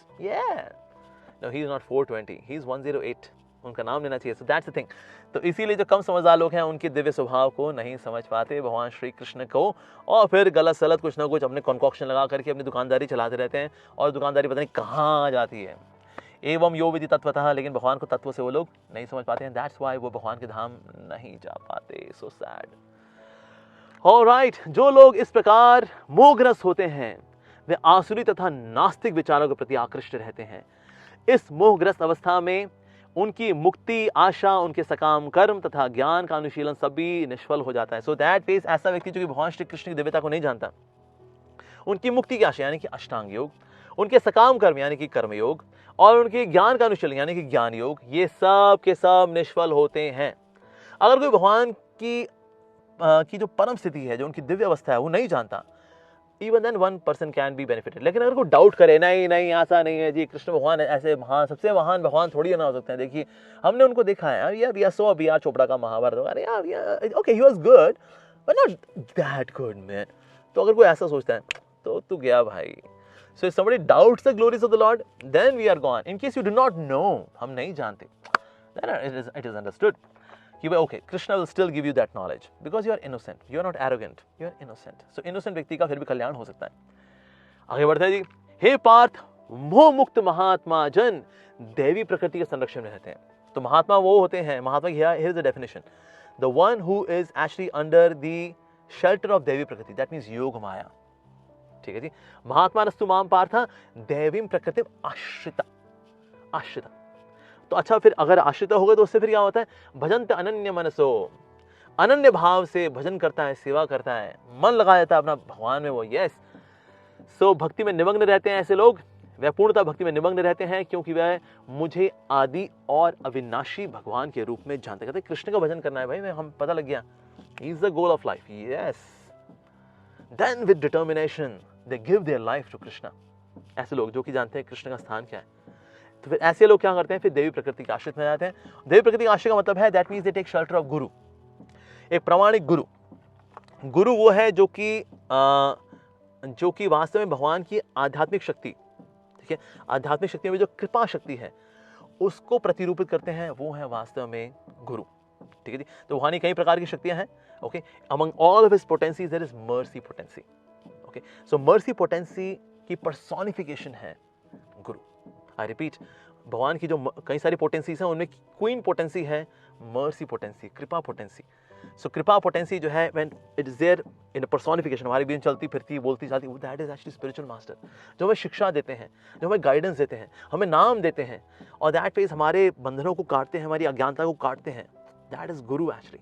No he is not 420, he is 108, उनका नाम लेना चाहिए। So that's the thing. तो इसीलिए जो कम समझदार लोग हैं उनके दिव्य स्वभाव को नहीं समझ पाते भगवान श्री कृष्ण को, और फिर गलत सलत कुछ ना कुछ अपने कॉन्कॉक्शन लगा करके अपनी दुकानदारी चलाते रहते हैं, और दुकानदारी पता नहीं कहाँ जाती है। एवं यो विधि तत्वतः, लेकिन भगवान को तत्व से वो लोग नहीं समझ पाते हैं। दैट्स वाई वो भगवान के धाम नहीं जा पाते। So sad. ऑलराइट, जो लोग इस प्रकार मोहग्रस्त होते हैं वे आसुरी तथा नास्तिक विचारों के प्रति आकृष्ट रहते हैं। इस मोहग्रस्त अवस्था में उनकी मुक्ति, आशा, उनके सकाम कर्म तथा ज्ञान का अनुशीलन सभी निष्फल हो जाता है। सो दैट मींस ऐसा व्यक्ति जो कि भगवान श्री कृष्ण की दिव्यता को नहीं जानता, उनकी मुक्ति की आशा यानी कि अष्टांग योग, उनके सकाम कर्म यानी कि कर्म योग, और उनके ज्ञान का अनुशीलन यानी कि ज्ञान योग, ये सब के सब निष्फल होते हैं। अगर कोई भगवान की जो परम स्थिति है, जो उनकी दिव्य अवस्था है, वो नहीं जानता, even then 1% can be benefited. लेकिन अगर कोई डाउट करे, नहीं ऐसा नहीं है जी, कृष्ण भगवान ऐसे महान, सबसे महान भगवान थोड़ी ना हो सकते हैं। देखिए हमने उनको देखा है यार, सो बी आर चोपड़ा का महाभारत, अरे यार okay he was good but not that good man. तो अगर कोई ऐसा सोचता है तो तू गया भाई। So if somebody doubts the glories of the lord then we are gone. In case you do not know, हम नहीं जानते, देन इट इज अंडरस्टूड। कि भाई okay, Krishna will still give you that knowledge because you are innocent, you are not arrogant, you are innocent. So innocent व्यक्ति का फिर भी कल्याण हो सकता है। आगे बढ़ते हैं जी। हे पार्थ, मोह मुक्त महात्मा जन दैवी प्रकृति के संरक्षण में रहते हैं। तो महात्मा वो होते हैं, महात्मा की here is the definition, the one who is actually under the shelter of दैवी प्रकृति, दैट मीन्स योग माया। ठीक है जी। महात्मा नस्तु माम पार्थ दैवीं प्रकृति आश्रिता, आश्रिता। तो अच्छा, फिर अगर आश्रित हो गए तो उससे फिर क्या होता है, भजंत अनन्य मनसो, अनन्य भाव से भजन करता है, सेवा करता है, मन लगा देता है अपना भगवान में वो। यस, सो भक्ति में निमग्न रहते हैं ऐसे लोग, वह पूर्णतः भक्ति में निमग्न रहते हैं क्योंकि वह मुझे आदि और अविनाशी भगवान के रूप में जानते। कहते कृष्ण का भजन करना है भाई, हम पता लग गया, he is the goal of life. Yes, then with determination they give their life to Krishna. ऐसे लोग जो कि जानते हैं कृष्ण का स्थान क्या है, तो फिर ऐसे लोग क्या करते हैं, फिर देवी प्रकृति के आश्रित में जाते हैं। देवी प्रकृति के आश्रित का मतलब है that means they take shelter of guru. एक प्रामाणिक गुरु, गुरु वो है जो कि वास्तव में भगवान की आध्यात्मिक शक्ति, ठीक है, आध्यात्मिक शक्ति में जो कृपा शक्ति है उसको प्रतिरूपित करते हैं, वो है वास्तव में गुरु। ठीक है जी। तो भगवान की कई प्रकार की शक्तियां हैं। Okay, among all of his potencies there is mercy potency. Okay, so mercy potency की पर्सोनिफिकेशन है गुरु। आई रिपीट, भगवान की जो कई सारी पोटेंसीज हैं उनमें क्वीन पोटेंसी है मर्सी पोटेंसी, कृपा पोटेंसी। सो कृपा पोटेंसी जो है when it is there in personification, हमारी बीच चलती फिरती बोलती चालती, that is actually spiritual master, जो हमें शिक्षा देते हैं, जो हमें गाइडेंस देते हैं, हमें नाम देते हैं, और दैट मीन्स हमारे बंधनों को काटते हैं, हमारी अज्ञानता को काटते हैं। That is Guru actually.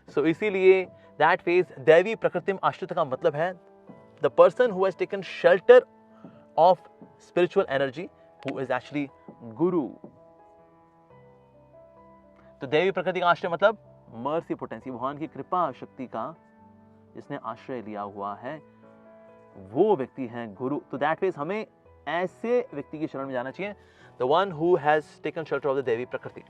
सो इसीलिए दैट फेज दैवी प्रकृतिम आश्रित का मतलब है the person who has taken shelter of spiritual energy, who is actually गुरु। तो दैवी प्रकृति का आश्रय मतलब मर्सी पोटेंसी, भगवान की कृपा शक्ति का जिसने आश्रय लिया हुआ है वो व्यक्ति है गुरु। तो दैट मीन्स हमें ऐसे व्यक्ति की शरण में जाना चाहिए, the one who has taken shelter of the Devi Prakriti.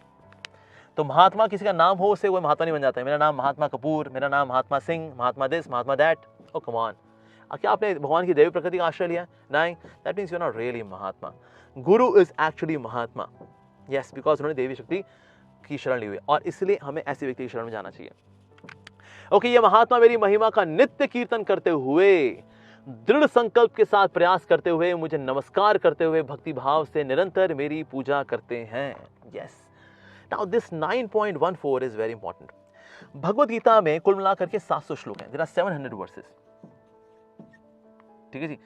तो महात्मा किसी का नाम हो उससे वो महात्मा नहीं बन जाता है। मेरा नाम महात्मा कपूर, मेरा नाम महात्मा सिंह, महात्मा दिस, महात्मा दैट। ओ कम ऑन, क्या आपने भगवान की देवी प्रकृति का आश्रय लिया? नहीं, that means you are not really mahatma. Guru is actually mahatma. Yes, because उन्होंने देवी शक्ति की शरण ली हुई, और इसलिए हमें ऐसे व्यक्ति की शरण में जाना चाहिए। ओके, ये महात्मा मेरी महिमा का नित्य कीर्तन करते हुए, दृढ़ संकल्प के साथ प्रयास करते हुए, मुझे नमस्कार करते हुए भक्ति भाव से निरंतर मेरी पूजा करते हैं। Yes, now this 9.14 is very important. Bhagavad Gita में कुल मिलाकर के 700 श्लोक हैं, देयर आर 700 वर्सेस। ठीक है जी।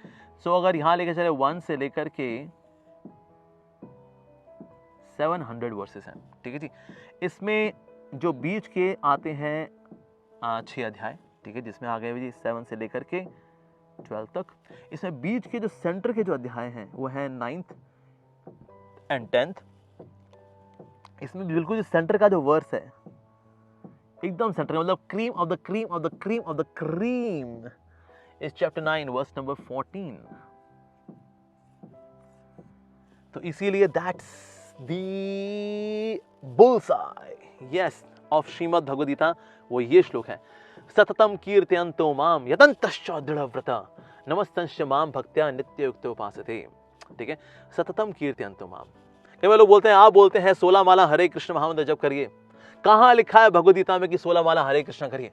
सो अगर यहां लेकर चले 1 से लेकर के 700 वर्सेस हैं। ठीक है जी। इसमें जो बीच के आते हैं 6 अध्याय, ठीक है, जिसमें आ गए जी 7 से लेकर के 12 तक। इसमें बीच के जो सेंटर के जो अध्याय हैं वो है 9th and 10th। इसमें बिल्कुल जो सेंटर का जो वर्स है एकदम सेंटर का, मतलब cream of the cream of the cream of the cream is chapter 9 verse number 14। तो इसीलिए that's the bullseye, yes, of Shrimad Bhagavad Gita, वो ये श्लोक है। सततम कीर्तयन्तो माम यतन्तश्च दृढ़व्रता नमस्तंश्च माम भक्त्या नित्ययुक्तो उपासते। ठीक है, सततम कीर्तयन्तो माम। कई लोग बोलते हैं, आप बोलते हैं 16 माला हरे कृष्ण महामंत्र जप करिए, कहां लिखा है भगवद गीता में कि 16 माला हरे कृष्ण करिए?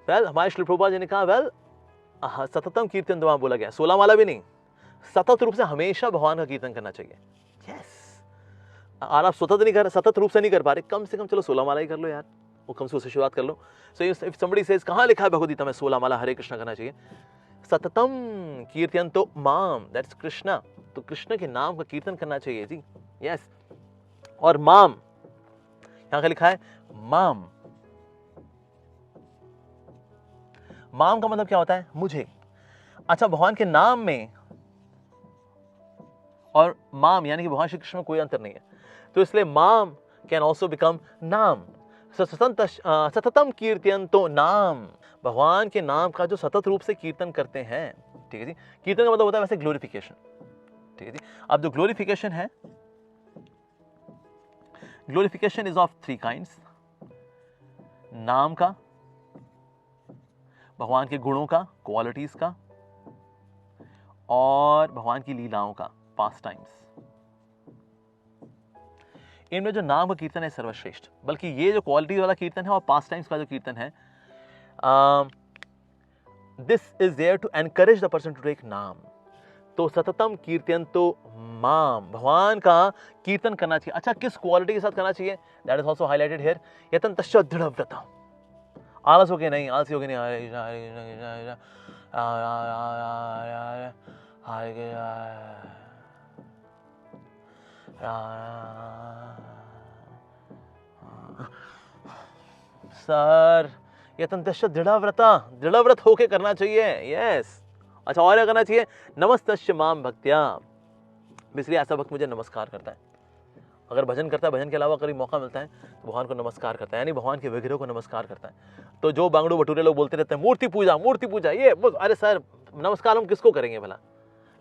वेल, हमारे श्री प्रभुपाद जी ने कहा, वेल सततम कीर्तन माम बोला गया, 16 माला भी नहीं, सतत रूप से हमेशा भगवान का कीर्तन करना चाहिए। यस, और आप सतत रूप से नहीं कर पा रहे, कम से कम चलो 16 माला ही कर लो यार, वो कम से उससे शुरुआत कर लो। सो इफ समबडी सेज कहां लिखा है भगवद गीता में 16 माला हरे कृष्ण करना चाहिए? सततम कीर्तयन्तो माम, दैट्स कृष्णा। तो कृष्ण के नाम का कीर्तन करना चाहिए जी। यस, और माम यहां का लिखा है माम। माम का मतलब क्या होता है? मुझे। अच्छा, भगवान के नाम में और माम यानी कि भगवान श्री कृष्ण में कोई अंतर नहीं है, तो इसलिए माम कैन ऑल्सो बिकम नाम। सततम कीर्तयन्तो नाम, भगवान के नाम का जो सतत रूप से कीर्तन करते हैं। ठीक है जी। कीर्तन का मतलब होता है वैसे ग्लोरिफिकेशन। ठीक है जी। अब जो ग्लोरिफिकेशन है, ग्लोरिफिकेशन इज ऑफ 3 काइंड्स। नाम का, भगवान के गुणों का, क्वालिटीज का, और भगवान की लीलाओं का, पास टाइम्स। इनमें जो नाम का कीर्तन है सर्वश्रेष्ठ, बल्कि ये जो क्वालिटी वाला कीर्तन है और पास टाइम्स का जो कीर्तन है, this is there to encourage the person to take naam. तो सततम कीर्तन तो माम, भगवान का कीर्तन करना चाहिए। अच्छा, किस क्वालिटी के साथ करना चाहिए, that is also highlighted here. यतन तश्च दृढ़ व्रता, आलस हो गया नहीं, आलसी हो गया नहीं, हरे कृष्णा हरे कृष्णा कृष्णा सर, यतन तश्च दृढ़ व्रता, दृढ़ व्रत होके करना चाहिए। यस। अच्छा, और क्या करना चाहिए, नमस्तस्य माम भक्त्या, इसलिए ऐसा भक्त मुझे नमस्कार करता है। अगर भजन करता है, भजन के अलावा कभी मौका मिलता है तो भगवान को नमस्कार करता है, यानी भगवान के विग्रह को नमस्कार करता है। तो जो बांगड़ू भटूरे लोग बोलते रहते हैं मूर्ति पूजा, ये अरे सर, नमस्कार हम किसको करेंगे भला,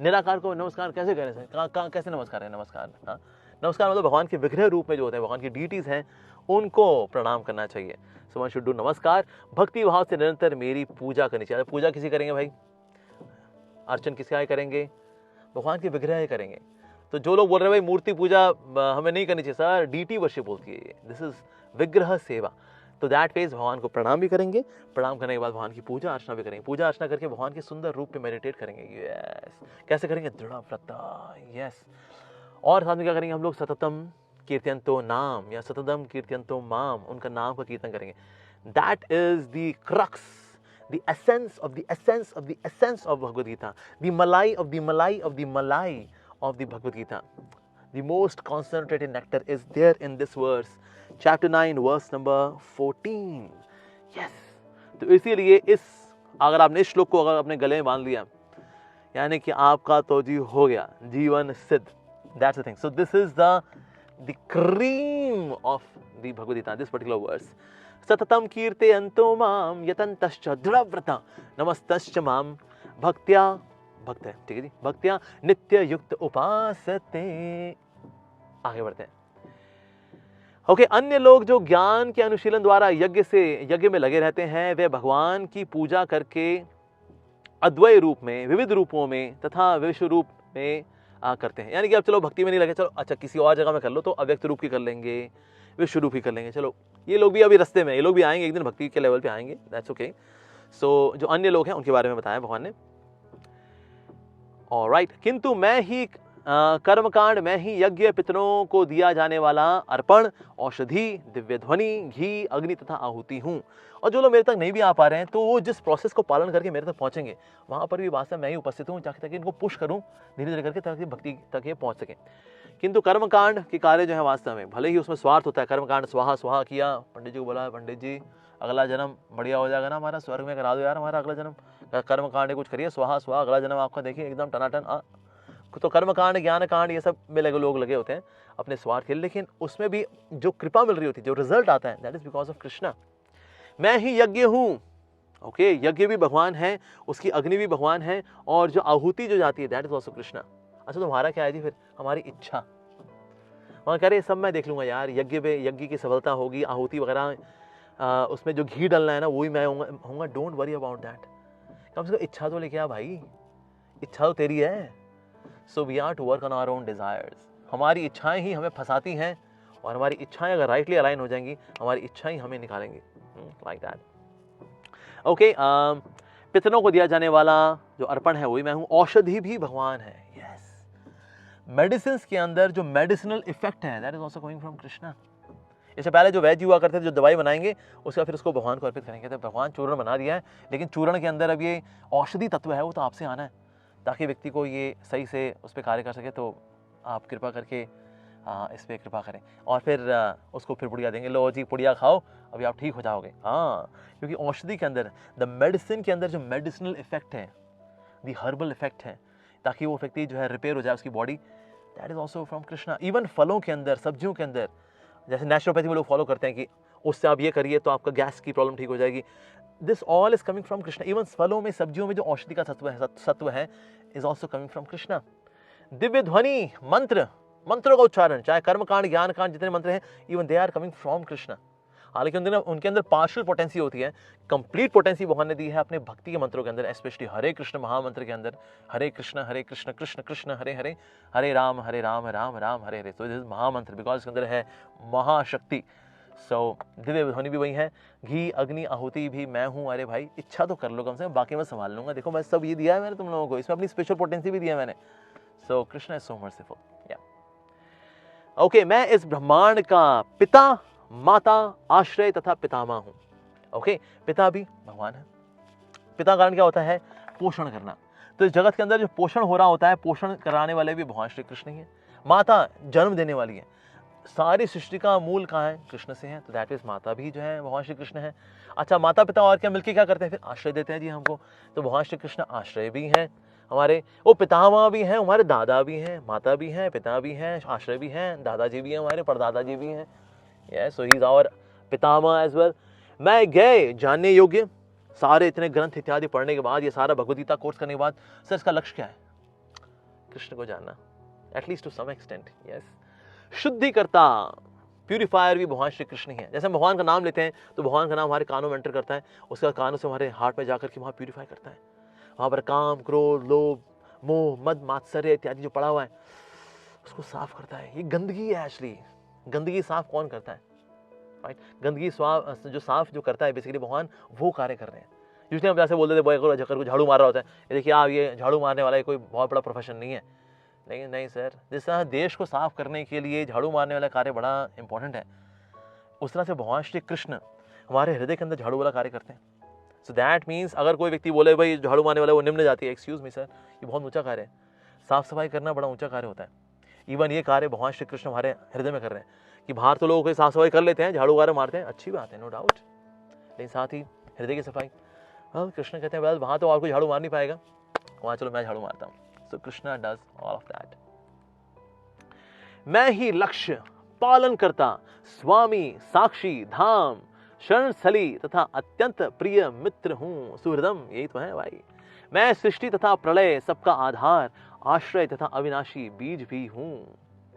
निराकार को नमस्कार कैसे करें सर, कैसे नमस्कार है, नमस्कार, हाँ, नमस्कार मतलब भगवान के विग्रह रूप में जो होते हैं, भगवान की डीटीज हैं, उनको प्रणाम करना चाहिए। सो वन शुड डू नमस्कार। भक्ति भाव से निरंतर मेरी पूजा करनी चाहिए। पूजा किसी करेंगे भाई, अर्चन किसका करेंगे, भगवान के विग्रह करेंगे। तो जो लोग बोल रहे हैं भाई मूर्ति पूजा हमें नहीं करनी चाहिए सर, डीटी वर्शिप बोलती है ये, दिस इज विग्रह सेवा। तो दैट वेज भगवान को प्रणाम भी करेंगे, प्रणाम करने के बाद भगवान की पूजा अर्चना भी करेंगे, पूजा अर्चना करके भगवान के सुंदर रूप पे मेडिटेट करेंगे। यस, कैसे करेंगे, दृढ़ व्रता। यस, और साथ में क्या करेंगे हम लोग, सततम कीर्तयन्तो नाम या सततम कीर्तयन्तो माम, उनका नाम का कीर्तन करेंगे। That is the crux, the essence of the essence of the essence of Bhagavad Gita, the malai of the malai of the malai of the Bhagavad Gita. The most concentrated nectar is there in this verse, chapter 9 verse number 14. Yes, तो इसीलिए इस, अगर आपने इस श्लोक को अगर अपने गले में बांध लिया, यानी कि आपका तो जी हो गया, जीवन सिद्ध। That's the thing. So this is the cream of the Bhagavad Gita, this particular verse. सततम कीर्तयन्तो माम यतन्तश्च दृढ़व्रता नमस्तश्च माम भक्त्या, भक्त है, ठीक है जी, भक्त्या नित्य युक्त उपासते। आगे बढ़ते हैं। ओके, अन्य लोग जो ज्ञान के अनुशीलन द्वारा यज्ञ में लगे रहते हैं, वे भगवान की पूजा करके अद्वय रूप में, विविध रूपों में तथा विश्व रूप में करते हैं। यानी कि अब चलो भक्ति में नहीं लगे, चलो अच्छा किसी और जगह में कर लो, तो अव्यक्त रूप की कर लेंगे, विश्व रूप ही कर लेंगे। चलो ये लोग भी अभी रास्ते में, ये लोग भी आएंगे, एक दिन भक्ति के लेवल पे आएंगे, दैट्स ओके। सो जो अन्य लोग हैं उनके बारे में बताया भगवान ने। ऑलराइट, किंतु मैं ही कर्मकांड, मैं ही यज्ञ पितरों को दिया जाने वाला अर्पण, औषधि, दिव्य ध्वनि, घी, अग्नि तथा आहुति हूँ। और जो लोग मेरे तक नहीं भी आ पा रहे हैं, तो वो जिस प्रोसेस को पालन करके मेरे तक पहुंचेंगे, वहां पर भी वास्तव में मैं ही उपस्थित हूँ, ताकि इनको पुश करूँ धीरे धीरे करके, ताकि भक्ति तक ये पहुंच सके। किंतु कर्मकांड के कार्य जो है वास्तव में, भले ही उसमें स्वार्थ होता है, कर्मकांड स्वाहा स्वाहा किया, पंडित जी को बोला, पंडित जी अगला जन्म बढ़िया हो जाएगा ना हमारा, स्वर्ग में करा दो यार हमारा अगला जन्म, कर्मकांड कुछ करिए, स्वाहा स्वाहा, अगला जन्म आपका देखिए एकदम टनाटन। तो कर्मकांड, ज्ञान कांड, ये सब में लोग लगे होते हैं अपने स्वार्थ के लिए, लेकिन उसमें भी जो कृपा मिल रही होती है, जो रिजल्ट आता है, that is because of Krishna. मैं ही यज्ञ हूँ। ओके, यज्ञ भी भगवान है, उसकी अग्नि भी भगवान है, और जो आहुति जो जाती है, दैट इज ऑल्सो कृष्णा। अच्छा, तो हमारा क्या है जी फिर, हमारी इच्छा। वहाँ कह रहे सब मैं देख लूंगा यार, यज्ञ की सफलता होगी, आहुति वगैरह, उसमें जो घी डालना है ना, वो ही मैं होऊंगा, डोंट वरी अबाउट दैट। कम से कम इच्छा तो लेके आ भाई, इच्छा तो तेरी है। So we are to work on our own desires. हमारी इच्छाएं ही हमें फंसाती हैं, और हमारी इच्छाएं अगर राइटली अलाइन हो जाएंगी, हमारी इच्छाएं हमें निकालेंगी, लाइक दैट। ओके, पितरों को दिया जाने वाला जो अर्पण है वही मैं हूँ, औषधि भी भगवान है। यस, मेडिसिन के अंदर जो मेडिसिनल इफेक्ट है, that is also coming from Krishna. इससे पहले जो वैद्य हुआ करते थे, जो दवाई बनाएंगे, उसका फिर उसको भगवान को अर्पित करेंगे। तो भगवान चूर्ण बना दिया है, लेकिन चूर्ण के अंदर अब ये औषधि तत्व है, वो तो आपसे आना है, ताकि व्यक्ति को ये सही से उस पर कार्य कर सके। तो आप कृपा करके इस पर कृपा करें, और फिर उसको फिर पुड़िया देंगे, लो जी पुड़िया खाओ, अभी आप ठीक हो जाओगे। हाँ, क्योंकि औषधि के अंदर, द मेडिसिन के अंदर जो मेडिसिनल इफेक्ट है, द हर्बल इफेक्ट है, ताकि वो व्यक्ति जो है रिपेयर हो जाए उसकी body, that is also from Krishna. Even फलों के अंदर, सब्जियों के अंदर, जैसे नेचुरोपैथी में लोग फॉलो करते हैं कि उससे आप ये करिए तो आपका गैस की प्रॉब्लम ठीक हो जाएगी, this all is coming from Krishna. Even फलों में, सब्जियों में जो औषधि का सत्व है is also coming from Krishna. Divya ध्वनि, मंत्रों का उच्चारण, चाहे कर्मकांड, ज्ञान कांड, जितने मंत्र हैं, even they are coming from Krishna. हालांकि उनके अंदर पार्शियल पोटेंसी होती है, कंप्लीट पोटेंसी भगवान ने दी है अपने भक्ति के मंत्रों के अंदर, स्पेशली हरे कृष्ण महामंत्र के अंदर, हरे कृष्ण कृष्ण कृष्ण हरे हरे, हरे राम राम राम हरे हरे। तो दिस इज महामंत्र बिकॉज इसके अंदर है महाशक्ति। सो दिव्य ध्वनि भी वही है, घी अग्नि आहुति भी मैं हूँ। अरे भाई इच्छा तो कर लो कम से कम, बाकी मैं संभाल लूंगा। देखो मैं सब ये दिया है मैंने तुम लोगों को, इसमें अपनी स्पेशल पोटेंसी भी दिया है मैंने। So Krishna is so merciful. Okay, मैं इस ब्रह्मांड का पिता, माता, आश्रय तथा पितामह हूं। ओके, पिता भी भगवान है। पिता कारण क्या होता है? पोषण करना। तो इस जगत के अंदर जो पोषण हो रहा होता है, पोषण कराने वाले भी भगवान श्री कृष्ण ही है। माता जन्म देने वाली है। सारी सृष्टि का मूल कहाँ है? कृष्ण से है। तो दैट इज माता भी जो है भगवान श्री कृष्ण है। अच्छा, माता पिता और क्या मिलकर क्या करते हैं? फिर आश्रय देते हैं जी हमको। तो भगवान श्री कृष्ण आश्रय भी हैं हमारे, वो पितामह भी हैं, हमारे दादा भी हैं, माता भी हैं, पिता भी हैं, आश्रय भी हैं, दादाजी भी हैं, हमारे परदादाजी भी हैं। Yes, so he is our pitamah as well. मैं गए जानने योग्य सारे इतने ग्रंथ इत्यादि पढ़ने के बाद, ये सारा भगवद गीता कोर्स करने के बाद, सर इसका लक्ष्य क्या है? कृष्ण को जानना, at least to some extent. Yes, शुद्धिकर्ता, प्यूरिफायर भी भगवान श्री कृष्ण ही है। जैसे हम भगवान का नाम लेते हैं तो भगवान का नाम हमारे कानों में एंटर करता है, उसके बाद कानों से हमारे हार्ट में जाकर के वहाँ प्यूरिफाई करता है। वहाँ पर काम, क्रोध, लोभ, मोह, मद, मात्सर्य इत्यादि जो पड़ा हुआ है उसको साफ करता है। ये गंदगी है एक्चुअली। गंदगी साफ कौन करता है? राइट, गंदगी जो साफ जो करता है बेसिकली भगवान, वो कार्य कर रहे हैं। यूजली हम जैसे बोलते थे बॉय को झाड़ू मार रहा होता है, ये देखिए आप ये झाड़ू मारने वाला कोई बहुत बड़ा प्रोफेशन नहीं है। नहीं सर, जिस तरह देश को साफ करने के लिए झाड़ू मारने वाला कार्य बड़ा इंपॉर्टेंट है, उस तरह से भगवान श्री कृष्ण हमारे हृदय के अंदर झाड़ू वाला कार्य करते हैं। सो दैट मीन्स अगर कोई व्यक्ति बोले भाई झाड़ू मारने वाला वो निम्न जाती है, एक्सक्यूज मी सर, ये बहुत ऊंचा कार्य है। साफ सफाई करना बड़ा ऊंचा कार्य होता है। इवन ये कार्य भगवान श्री कृष्ण हमारे हृदय में कर रहे हैं कि बाहर तो लोग साफ सफाई कर लेते हैं, झाड़ू वगैरह मारते हैं, अच्छी बात है, नो डाउट, लेकिन साथ ही हृदय की सफाई, कृष्ण कहते हैं वेल वहाँ तो और कोई झाड़ू मार नहीं पाएगा, वहाँ चलो मैं झाड़ू मारता हूँ। So Krishna does all of that. मैं ही लक्ष्य, पालन करता, स्वामी, साक्षी, धाम, शरण स्थली तथा अत्यंत प्रिय मित्र हूं। सुहृदम, यही तो है भाई। मैं सृष्टि तथा प्रलय, सबका आधार, आश्रय तथा अविनाशी बीज भी हूं।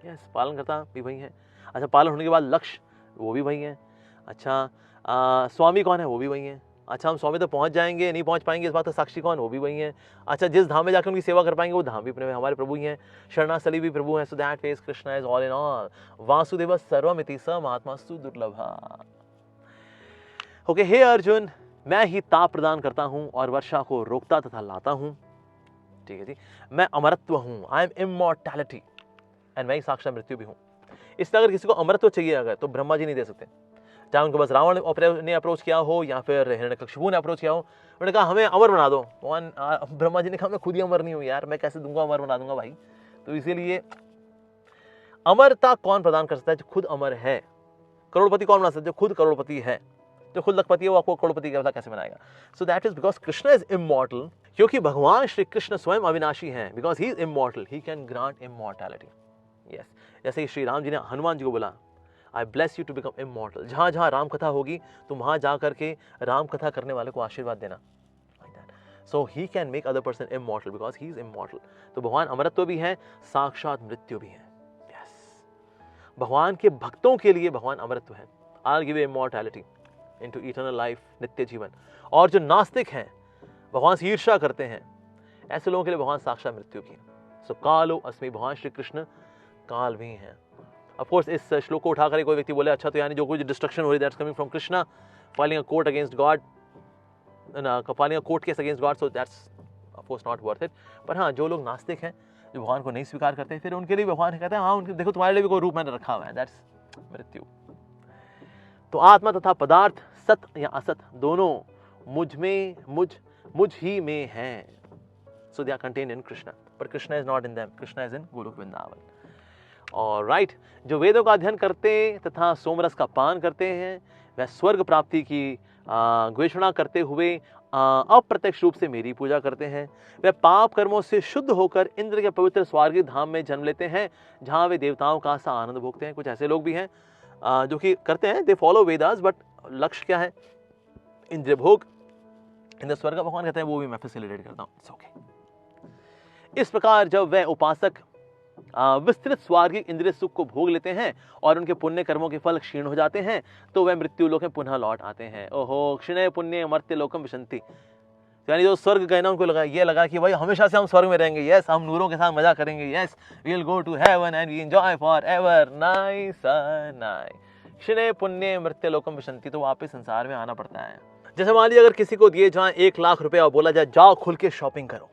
यस, पालन करता भी वही है। अच्छा, पालन होने के बाद लक्ष्य, वो भी वही है। अच्छा, स्वामी कौन है? वो भी वही है। अच्छा, हम स्वामी तक पहुंच जाएंगे, नहीं पहुंच पाएंगे इस बात का साक्षी कौन? वो भी वही है। अच्छा, जिस धाम में जाकर उनकी सेवा कर पाएंगे वो धाम भी हमारे प्रभु ही हैं। शरणास्थली भी प्रभु हैं। So that face Krishna is all in all. Vasudev सर्वमिति स महात्मास्तु दुर्लभा। ओके, हे अर्जुन, मैं ही ताप प्रदान करता हूं और वर्षा को रोकता तथा लाता हूं। ठीक है जी, मैं अमरत्व हूं, आई एम इमॉर्टैलिटी, एंड मैं ही साक्षात मृत्यु भी हूं। इसलिए अगर किसी को अमरत्व चाहिए अगर, तो ब्रह्मा जी नहीं दे सकते। चाहे उनको बस रावण ने अप्रोच किया हो या फिर हिरण्यकशिपु ने अप्रोच किया हो, उन्होंने कहा हमें अमर बना दो। ब्रह्मा जी ने कहा मैं खुद ही अमर नहीं हूं यार, मैं कैसे दूंगा, अमर बना दूंगा भाई। तो इसीलिए अमरता कौन प्रदान कर सकता है? जो खुद अमर है। करोड़पति कौन बना सकता है? जो खुद करोड़पति है। जो खुद लखपति है वो आपको करोड़पति का कैसे बनाएगा? So that is because Krishna is immortal, क्योंकि भगवान श्री कृष्ण स्वयं अविनाशी हैं। Because he is immortal, he can grant immortality. Yes, जैसे श्री राम जी ने हनुमान जी को बोला, I bless you to become immortal. जहां जहां राम कथा होगी तुम वहां जा करके राम कथा करने वाले को आशीर्वाद देना। So he can make other person immortal because he is immortal. तो भगवान अमरत्व भी है, साक्षात मृत्यु भी है। यस, भगवान के भक्तों के लिए भगवान अमरत्व है। I will give you immortality into eternal life, नित्य जीवन। और जो नास्तिक हैं, भगवान से ईर्ष्या करते हैं, ऐसे लोगों के लिए भगवान साक्षात मृत्यु की। सो कालो अस्मि, भगवान श्री कृष्ण काल भी हैं। ऑफ कोर्स इस श्लोक को उठाकर कोई व्यक्ति बोले अच्छा तो यानी जो कुछ डिस्ट्रक्शन हो रही है that's coming from Krishna, filing a court against God, filing a court case against God, so that's of course not worth it. पर हाँ, जो लोग नास्तिक हैं, जो भगवान को नहीं स्वीकार करते, फिर उनके लिए भगवान कहते हैं हाँ उनके देखो तुम्हारे लिए भी कोई रूप मैंने रखा हुआ है, दैट्स मृत्यु। तो आत्मा तथा पदार्थ, सत या असत, दोनों मुझ ही में हैं। So they are contained in Krishna, पर Krishna is not in them, Krishna is in Golok Vrindavan. और राइट, जो वेदों का अध्ययन करते तथा सोमरस का पान करते हैं, वह स्वर्ग प्राप्ति की घोषणा करते हुए अप्रत्यक्ष रूप से मेरी पूजा करते हैं। वे पाप कर्मों से शुद्ध होकर इंद्र के पवित्र स्वर्गीय धाम में जन्म लेते हैं, जहां वे देवताओं का सा आनंद भोगते हैं। कुछ ऐसे लोग भी हैं जो कि करते हैं, दे फॉलो वेदास, बट लक्ष्य क्या है? इंद्र भोग, इंद्र स्वर्ग। भगवान कहते हैं वो भी मैं फैसिलिटेट करता हूँ, इट्स ओके। इस प्रकार जब वह उपासक विस्तृत स्वर्गिक इंद्रिय सुख को भोग लेते हैं और उनके पुण्य कर्मों के फल क्षीण हो जाते हैं, तो वह मृत्यु लोक में पुनः लौट आते हैं। ओहो, क्षीणे पुण्य मर्त्य लोकम विशंति। यानी जो स्वर्ग गए ना, उनको लगा कि भाई हमेशा से हम स्वर्ग में रहेंगे, यस हम नूरों के साथ मजा करेंगे, yes we will go to heaven and we enjoy for ever, nice nice. क्षीणे पुण्य मर्त्य लोकम विशंति, तो वापस संसार में आना पड़ता है। जैसे मान लीजिए अगर किसी को दिए जहाँ 1 लाख रुपया और बोला जाए जाओ खुल के शॉपिंग करो,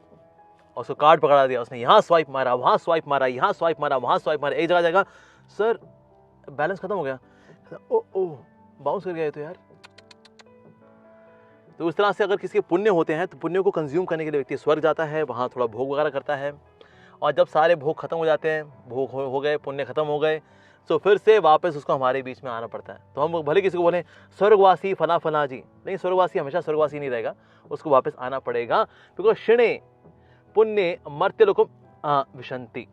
और उसको कार्ड पकड़ा दिया, उसने यहाँ स्वाइप मारा, वहाँ स्वाइप मारा, यहाँ स्वाइप मारा, वहाँ स्वाइप मारा, एक जगह जाएगा सर बैलेंस खत्म हो गया, ओ बाउंस कर गया तो यार। तो उस तरह से अगर किसी के पुण्य होते हैं तो पुण्यों को कंज्यूम करने के लिए व्यक्ति स्वर्ग जाता है, वहाँ थोड़ा भोग वगैरह करता है, और जब सारे भोग खत्म हो जाते हैं, भोग हो गए, पुण्य खत्म हो गए, तो फिर से वापस उसको हमारे बीच में आना पड़ता है। तो हम भले किसी को बोलें स्वर्गवासी फला फला जी, नहीं, स्वर्गवासी हमेशा स्वर्गवासी नहीं रहेगा, उसको वापस आना पड़ेगा, बिकॉज क्षणे पुण्य मर्त्य लोकम विशंति।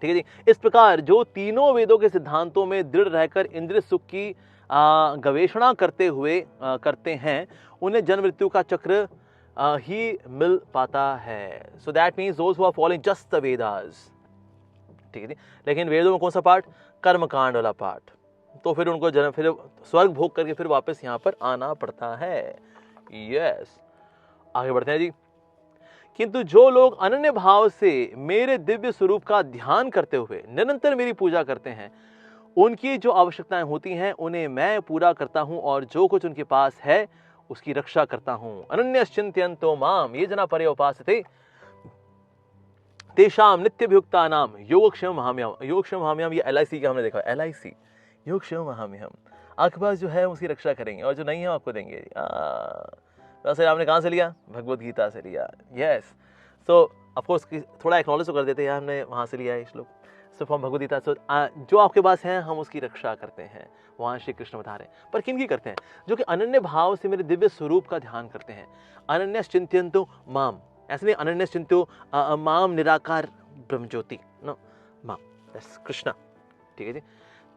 ठीक है जी। इस प्रकार जो तीनों वेदों के सिद्धांतों में दृढ़ रहकर इंद्रिय सुख की गवेषणा करते हैं, उन्हें जन्म मृत्यु का चक्र ही मिल पाता है। So that means those who are following just the Vedas. ठीक है जी। लेकिन वेदों में कौन सा पार्ट? कर्मकांड वाला पार्ट। तो फिर उनको जन्म, फिर स्वर्ग भोग करके फिर वापस यहाँ पर आना पड़ता है। यस, आगे बढ़ते हैं जी। किंतु जो लोग अनन्य भाव से मेरे दिव्य स्वरूप का ध्यान करते हुए निरंतर मेरी पूजा करते हैं, उनकी जो आवश्यकताएं होती हैं उन्हें मैं पूरा करता हूं, और जो कुछ उनके पास है उसकी रक्षा करता हूं। अनन्यश्चिन्तयन्तो माम ये जना परे उपासते तेषाम नित्यभियुक्ता नाम योगक्षेम महाम्यहम्। योगक्षेम महाम्यहम् ये LIC का हमने देखा, LIC योगक्षेम महाम्यहम्। आपके पास जो है उसकी रक्षा करेंगे, और जो नहीं है आपको देंगे। वैसे आपने कहाँ से लिया? भगवद गीता से लिया। यस, सो ऑफकोर्स थोड़ा एक्नॉलेज तो कर देते हैं, हमने वहाँ से लिया है श्लोक, सो फ्रॉम भगवद गीता। सो जो आपके पास है हम उसकी रक्षा करते हैं, वहाँ श्री कृष्ण बता रहे हैं। पर किन की करते हैं? जो कि अनन्य भाव से मेरे दिव्य स्वरूप का ध्यान करते हैं। अनन्यश्चिन्तयन्तो माम, ऐसे नहीं अनन्यश्चिन्तो माम निराकार ब्रह्म ज्योति, नो माम दैट्स कृष्णा। ठीक है जी।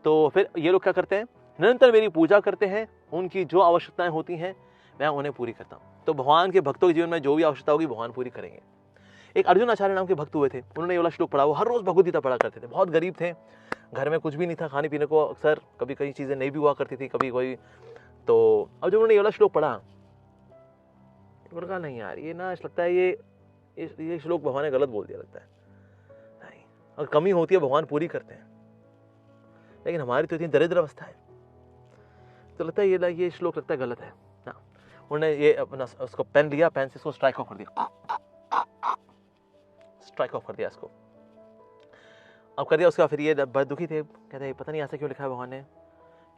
तो फिर ये लोग क्या करते हैं? निरंतर मेरी पूजा करते हैं, उनकी जो आवश्यकताएं होती हैं मैं उन्हें पूरी करता हूँ। तो भगवान के भक्तों के जीवन में जो भी आवश्यकता होगी भगवान पूरी करेंगे। एक अर्जुन आचार्य नाम के भक्त हुए थे, उन्होंने ये वाला श्लोक पढ़ा। वो हर रोज भगवद गीता पढ़ा करते थे। बहुत गरीब थे, घर में कुछ भी नहीं था खाने पीने को, अक्सर कभी कई चीजें नहीं भी हुआ करती थी, कभी कोई। तो अब जब उन्होंने ये वाला श्लोक पढ़ा, उन्होंने कहा नहीं यार ये ना लगता है ये श्लोक भगवान ने गलत बोल दिया लगता है। नहीं, अगर कमी होती है भगवान पूरी करते हैं, लेकिन हमारी तो इतनी दरिद्र अवस्था है, तो लगता है ये श्लोक लगता है गलत है। उन्होंने ये अपना उसको पेन लिया, पेन से इसको स्ट्राइक ऑफ कर दिया, स्ट्राइक ऑफ कर दिया इसको। अब कर दिया, उसके बाद फिर ये बहुत दुखी थे, कहते हैं पता नहीं ऐसा क्यों लिखा है भगवान ने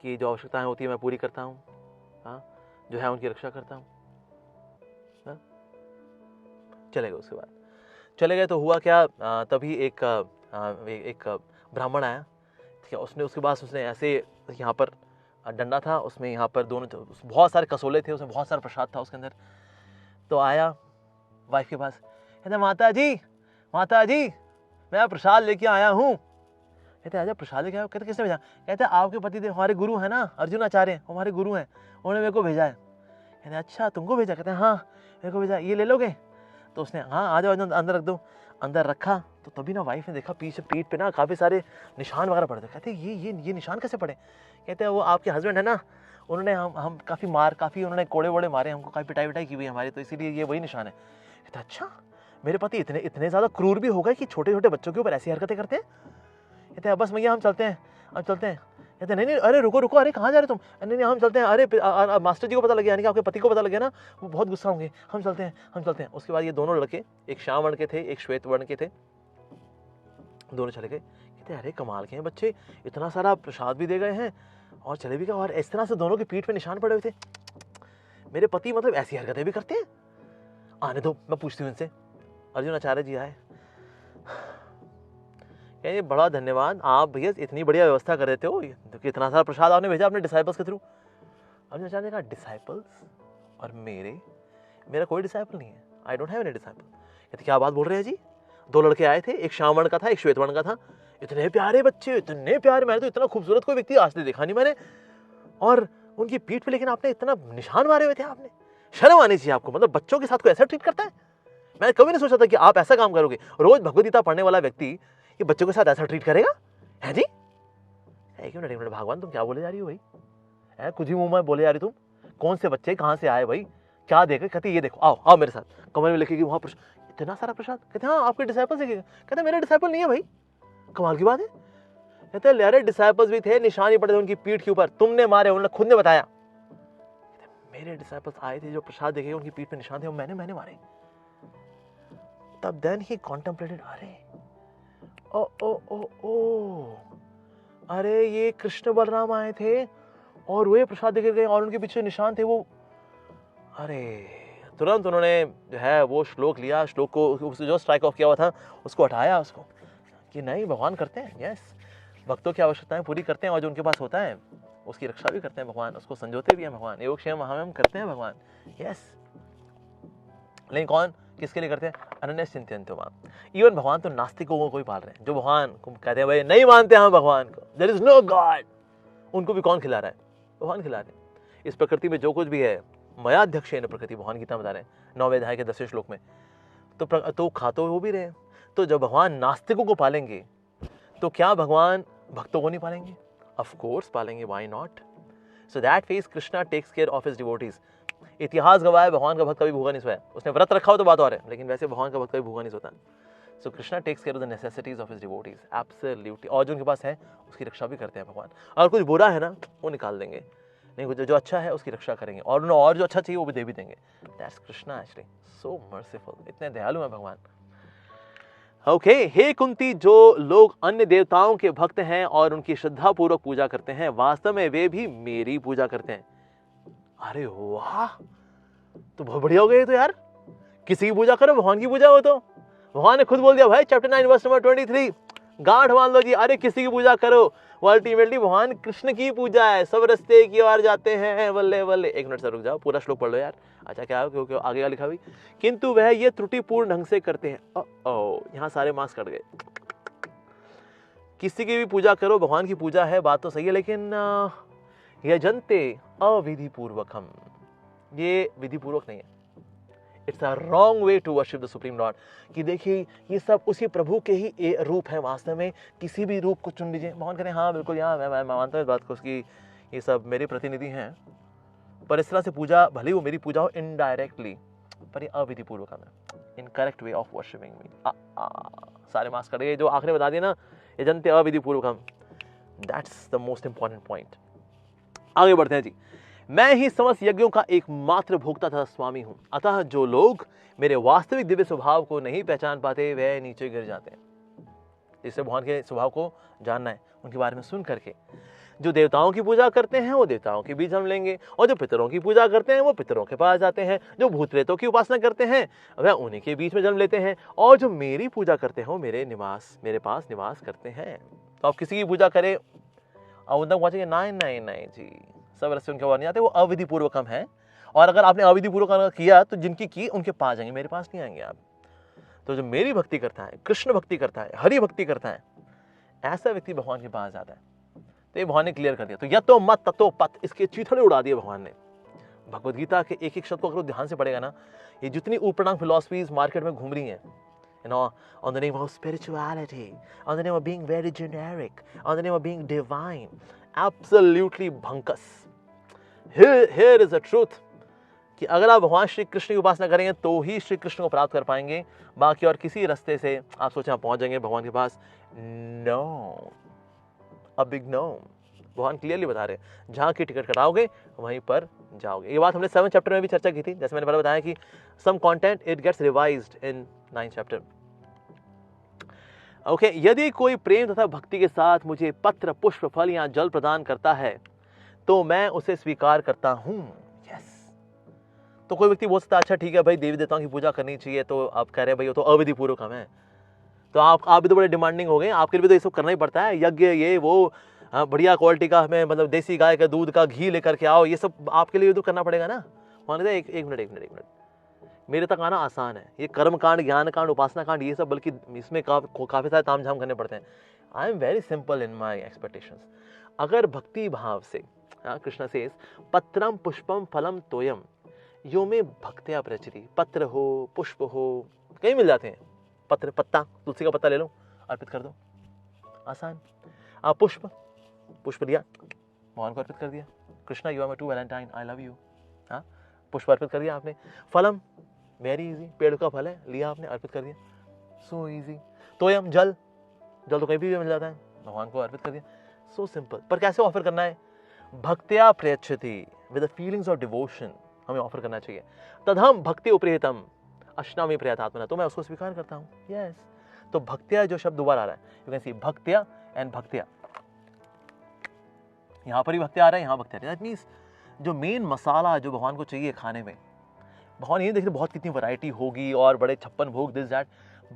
कि जो आवश्यकताएं होती है मैं पूरी करता हूँ, जो है उनकी रक्षा करता हूँ। चले गए, उसके बाद चले गए तो हुआ क्या, तभी एक ब्राह्मण आया। ठीक है, उसके बाद उसने ऐसे यहाँ पर डंडा था, उसमें यहाँ पर दोनों बहुत सारे कसोले थे, उसमें बहुत सारा प्रसाद था उसके अंदर। तो आया वाइफ के पास, कहते माता जी मैं प्रसाद लेके आया हूँ। कहते आजा प्रसाद लेके आया। कहते किसने भेजा? कहते आपके पति देव हमारे गुरु हैं ना, अर्जुन आचार्य हमारे गुरु हैं, उन्होंने मेरे को भेजा है। कहते अच्छा तुमको भेजा? कहते हाँ मेरे को भेजा, ये ले लोगे? तो उसने हाँ आ जाओ अंदर रख दो। अंदर रखा तो तभी ना वाइफ ने देखा पीछे पीठ पे ना काफ़ी सारे निशान वगैरह पड़े थे। कहते ये निशान कैसे पड़े? कहते हैं वो आपके हस्बैंड है ना, उन्होंने हम काफ़ी उन्होंने कोड़े वोड़े मारे, हमको काफ़ी पिटाई की हुई हमारी, तो इसीलिए ये वही निशान है। कहते अच्छा मेरे पति इतने ज़्यादा क्रूर भी हो गए कि छोटे छोटे बच्चों के ऊपर ऐसी हरकतें करते हैं? कहते हैं बस भैया हम चलते हैं, अब चलते हैं। कहते नहीं अरे रुको, अरे कहाँ जा रहे तुम? नहीं हम चलते हैं। अरे मास्टर जी को पता लग गया, यानी कि आपके पति को पता लग गया ना, वो बहुत गुस्सा होंगे, हम चलते हैं। उसके बाद ये दोनों लड़के, एक श्याम वर्ण के थे एक श्वेत वर्ण के थे, दोनों चले गए। कहते अरे कमाल के हैं बच्चे, इतना सारा प्रसाद भी दे गए हैं और चले भी गए, और इस तरह से दोनों के पीठ पे निशान पड़े हुए थे। मेरे पति मतलब ऐसी हरकतें भी करते हैं? आने दो, मैं पूछती हूँ इनसे। अर्जुन आचार्य जी आए, कहे बड़ा धन्यवाद, आप भैया इतनी बढ़िया व्यवस्था कर देते हो, क्योंकि इतना सारा प्रसाद आपने भेजा अपने डिसाइपल्स के थ्रू। अर्जुन आचार्य ने कहा डिसाइपल्स और मेरा कोई डिसाइपल नहीं है, I don't have any disciple. कहते क्या बात बोल रहे हैं जी? दो लड़के आए थे, एक श्याम वर्ण का था एक श्वेत वर्ण का था, इतने प्यारे बच्चे, इतने प्यारे, मैंने तो इतना खूबसूरत कोई व्यक्ति आज तक देखा नहीं मैंने, और उनकी पीठ पे लेकिन आपने इतना निशान मारे हुए थे। आपने शर्म आनी चाहिए आपको, मतलब बच्चों के साथ कोई ऐसा ट्रीट करता है? मैंने कभी नहीं सोचा था कि आप ऐसा काम करोगे। रोज भगवद गीता पढ़ने वाला व्यक्ति ये बच्चों के साथ ऐसा ट्रीट करेगा? है जी? एक मिनट भगवान, तुम क्या बोले जा रही हो भाई? है कुछ ही मुंह में बोले जा रही तुम? कौन से बच्चे कहाँ से आए भाई? क्या देखे? कहते ये देखो, आओ आओ मेरे साथ। कमरे में लिखे कि वहाँ इतना सारा प्रसाद। कहते हाँ आपके डिसाइपल से। कहते मेरे डिसाइपल नहीं है भाई। कमाल की बात है। कहते अरे डिसाइपल्स भी थे, निशान ही पड़े थे उनकी पीठ के ऊपर, तुमने मारे, उन्होंने खुद ने बताया। मेरे डिसाइपल्स आए थे जो प्रसाद देखे, उनकी पीठ पे निशान थे, मैंने मारे। तब देन ही कॉन्टेम्पलेटेड, अरे ओ ओ ओ ओ अरे ये कृष्ण बलराम आए थे और वे प्रसाद देके गए और उनके पीछे निशान थे वो। अरे तुरंत उन्होंने जो है वो श्लोक लिया, श्लोक को जो स्ट्राइक ऑफ किया हुआ था उसको हटाया, उसको कि नहीं भगवान करते हैं, यस भक्तों की आवश्यकताएं पूरी करते हैं और जो उनके पास होता है उसकी रक्षा भी करते हैं भगवान, उसको संजोते भी हैं भगवान, योगक्षेम महामहिम करते हैं भगवान, यस। लेकिन कौन किसके लिए करते हैं? अनन्य चिंतयन्तो माम। इवन भगवान तो नास्तिकों को कोई पाल रहे हैं, जो भगवान को कहते हैं भाई नहीं मानते हम भगवान को, देयर इज नो गॉड, उनको भी कौन खिला रहा है? भगवान खिला रहे हैं। इस प्रकृति में जो कुछ भी है मयाध्यक्षेन प्रकृति, भगवान गीता बता रहे हैं 9वें अध्याय के 10वें श्लोक में, तो खा तो वो भी रहे। तो जब भगवान नास्तिकों को पालेंगे तो क्या भगवान भक्तों को नहीं पालेंगे? ऑफ कोर्स पालेंगे, why not? So that phase Krishna takes care of his devotees. इतिहास गवाह है भगवान का भक्त कभी भूखा नहीं सोया, उसने व्रत रखा हो तो बात और है, लेकिन वैसे भगवान का भक्त कभी भूखा नहीं सोता। So Krishna takes care of the necessities of his devotees, absolutely. और जो उनके पास है उसकी रक्षा भी करते हैं भगवान। और कुछ बुरा है ना वो निकाल देंगे, नहीं कुछ जो अच्छा है उसकी रक्षा करेंगे, और उन्हें और जो अच्छा चाहिए वो भी दे भी देंगे। That's Krishna actually, so merciful, इतने दयालु हैं भगवान। ओके, हे कुंती, जो लोग अन्य देवताओं के भक्त हैं और उनकी श्रद्धा पूर्वक पूजा करते हैं, वास्तव में वे भी मेरी पूजा करते हैं। अरे वाह, तो बहुत बढ़िया हो गए तो यार, किसी की पूजा करो, भगवान की पूजा हो। तो भगवान ने खुद बोल दिया भाई, चैप्टर 9 वर्स नंबर 23, गांठ मान लो जी, अरे किसी की पूजा करो, वो अल्टीमेटली भगवान कृष्ण की पूजा है। सब रास्ते की ओर जाते हैं, बल्ले बल्ले। एक मिनट से रुक जाओ, पूरा श्लोक पढ़ लो यार। अच्छा क्या है, क्योंकि आगे का लिखा भी, किंतु वह ये त्रुटिपूर्ण ढंग से करते हैं। यहाँ सारे मार्क्स कट गए। किसी की भी पूजा करो, भगवान की पूजा है, बात तो सही है, लेकिन यजन्ते अविधि पूर्वकम, ये विधि पूर्वक नहीं है। It's a wrong way to worship the supreme lord. कि देखिए ये सब उसी प्रभु के ही रूप है, वास्तव में किसी भी रूप को चुन लीजिए। भगवान करें हाँ बिल्कुल, यहाँ मैं मानता हूँ इस बात को, उसकी ये सब मेरे प्रतिनिधि हैं, पर इस तरह से पूजा भले वो मेरी पूजा हो इनडायरेक्टली, पर ये अविधि पूर्वक है, इनकरेक्ट वे ऑफ वर्शिपिंग मी। सारे मार्क्स कट गए। जो आखिरी बता दिया ना, ये जनते अविधि पूर्वकम, that's the most important point. आगे बढ़ते हैं जी। मैं ही समस्त यज्ञों का एकमात्र भोक्ता तथा स्वामी हूं, अतः जो लोग मेरे वास्तविक दिव्य स्वभाव को नहीं पहचान पाते वे नीचे गिर जाते हैं। इससे भगवान के स्वभाव को जानना है, उनके बारे में सुन करके। जो देवताओं की पूजा करते हैं वो देवताओं के बीच जन्म लेंगे, और जो पितरों की पूजा करते हैं वो पितरों के पास जाते हैं। जो भूत प्रेतों की उपासना करते हैं वह उन्हीं के बीच में जन्म लेते हैं, और जो मेरी पूजा करते हैं वो मेरे पास निवास करते हैं। तो आप किसी की पूजा करें और उन तक पहुंचेंगे, नहीं जी, सब रस्ते उनके बाहर नहीं आते, वो अविधि पूर्वकम है। और अगर आपने अविधि पूर्वक किया तो जिनकी की उनके पास जाएंगे, मेरे पास नहीं आएंगे आप। तो जो मेरी भक्ति करता है, कृष्ण भक्ति करता है, हरि भक्ति करता है, ऐसा व्यक्ति भगवान के पास जाता है। तो ये भगवान ने क्लियर कर दिया। तो यतो मत ततो पत, इसके चीथड़े उड़ा दिए भगवान ने। भगवद गीता के एक एक शब्द को अगर ध्यान से पढ़ेगा ना, ये जितनी ऊपरटांग फिलॉसफीज मार्केट में घूम रही हैं, on the name of spirituality, on the name of being very generic, on the name of being divine, absolutely भंकस। Here is the truth कि अगर आप भगवान श्री कृष्ण की उपासना करेंगे तो ही श्री कृष्ण को प्राप्त कर पाएंगे, बाकी और किसी रास्ते से आप सोचें आप पहुंच जाएंगे भगवान के पास, नो, अ बिग नो। भगवान क्लियरली बता रहे हैं, जहाँ की टिकट कटाओगे वहीं पर जाओगे। ये बात हमने 7 चैप्टर में भी चर्चा की थी, जैसे मैंने पहले बताया कि some content it gets revised in 9th chapter. Okay, यदि कोई प्रेम तथा भक्ति के साथ मुझे पत्र, पुष्प, फल या जल प्रदान करता है तो मैं उसे स्वीकार करता हूं। यस। तो कोई व्यक्ति बोल सकता है अच्छा ठीक है भाई, देवी देवताओं की पूजा करनी चाहिए, तो आप कह रहे हैं भाई वो तो अविधि पूर्वक हम है, तो आप भी तो बड़े डिमांडिंग हो गए, आपके लिए भी तो ये सब करना ही पड़ता है, यज्ञ ये वो, बढ़िया क्वालिटी का हमें मतलब देसी गाय का दूध का घी लेकर के आओ, ये सब आपके लिए तो करना पड़ेगा ना। एक मिनट, मेरे तक आना आसान है। ये कर्म कांड, ज्ञान कांड, उपासना कांड, ये सब बल्कि इसमें काफी सारे तामझाम करने पड़ते हैं। I am very simple in my expectations. अगर भक्ति भाव से कृष्ण से पत्रम पुष्पम फलम तोयम यो में भक्त्या प्रचरी, पत्र हो पुष्प हो कहीं मिल जाते हैं, पत्र पत्ता, तुलसी का पत्ता ले लो, अर्पित कर दो, आसान। आप पुष्प, पुष्प लिया, भगवान को अर्पित कर दिया, Krishna you are my true valentine, I love you. हाँ, पुष्प अर्पित कर दिया आपने। फलम, वेरी इजी, पेड़ का फल है, लिया आपने, अर्पित कर दिया, सो इजी। तोयम, जल, जल तो कहीं भी मिल जाता है, भगवान को अर्पित कर दिया, सो सिंपल। पर कैसे ऑफर करना है? भक्त्या प्रयच्छति, with the feelings of devotion हमें ऑफर करना चाहिए। तदहम भक्ति उपरिहितम अश्नामी प्रयतात्मना, तो मैं उसको स्वीकार करता हूँ। यस, तो भक्त्या जो शब्द दोबारा आ रहा है, यू कैन सी भक्त्या एंड भक्त्या, यहाँ पर भी भक्त्या आ रहा है, यहाँ भक्त्या। दैट मीन्स जो मेन मसाला जो भगवान को चाहिए खाने में, भगवान ये देख रहे बहुत कितनी वैरायटी होगी और बड़े 56 भोग दिस दैट,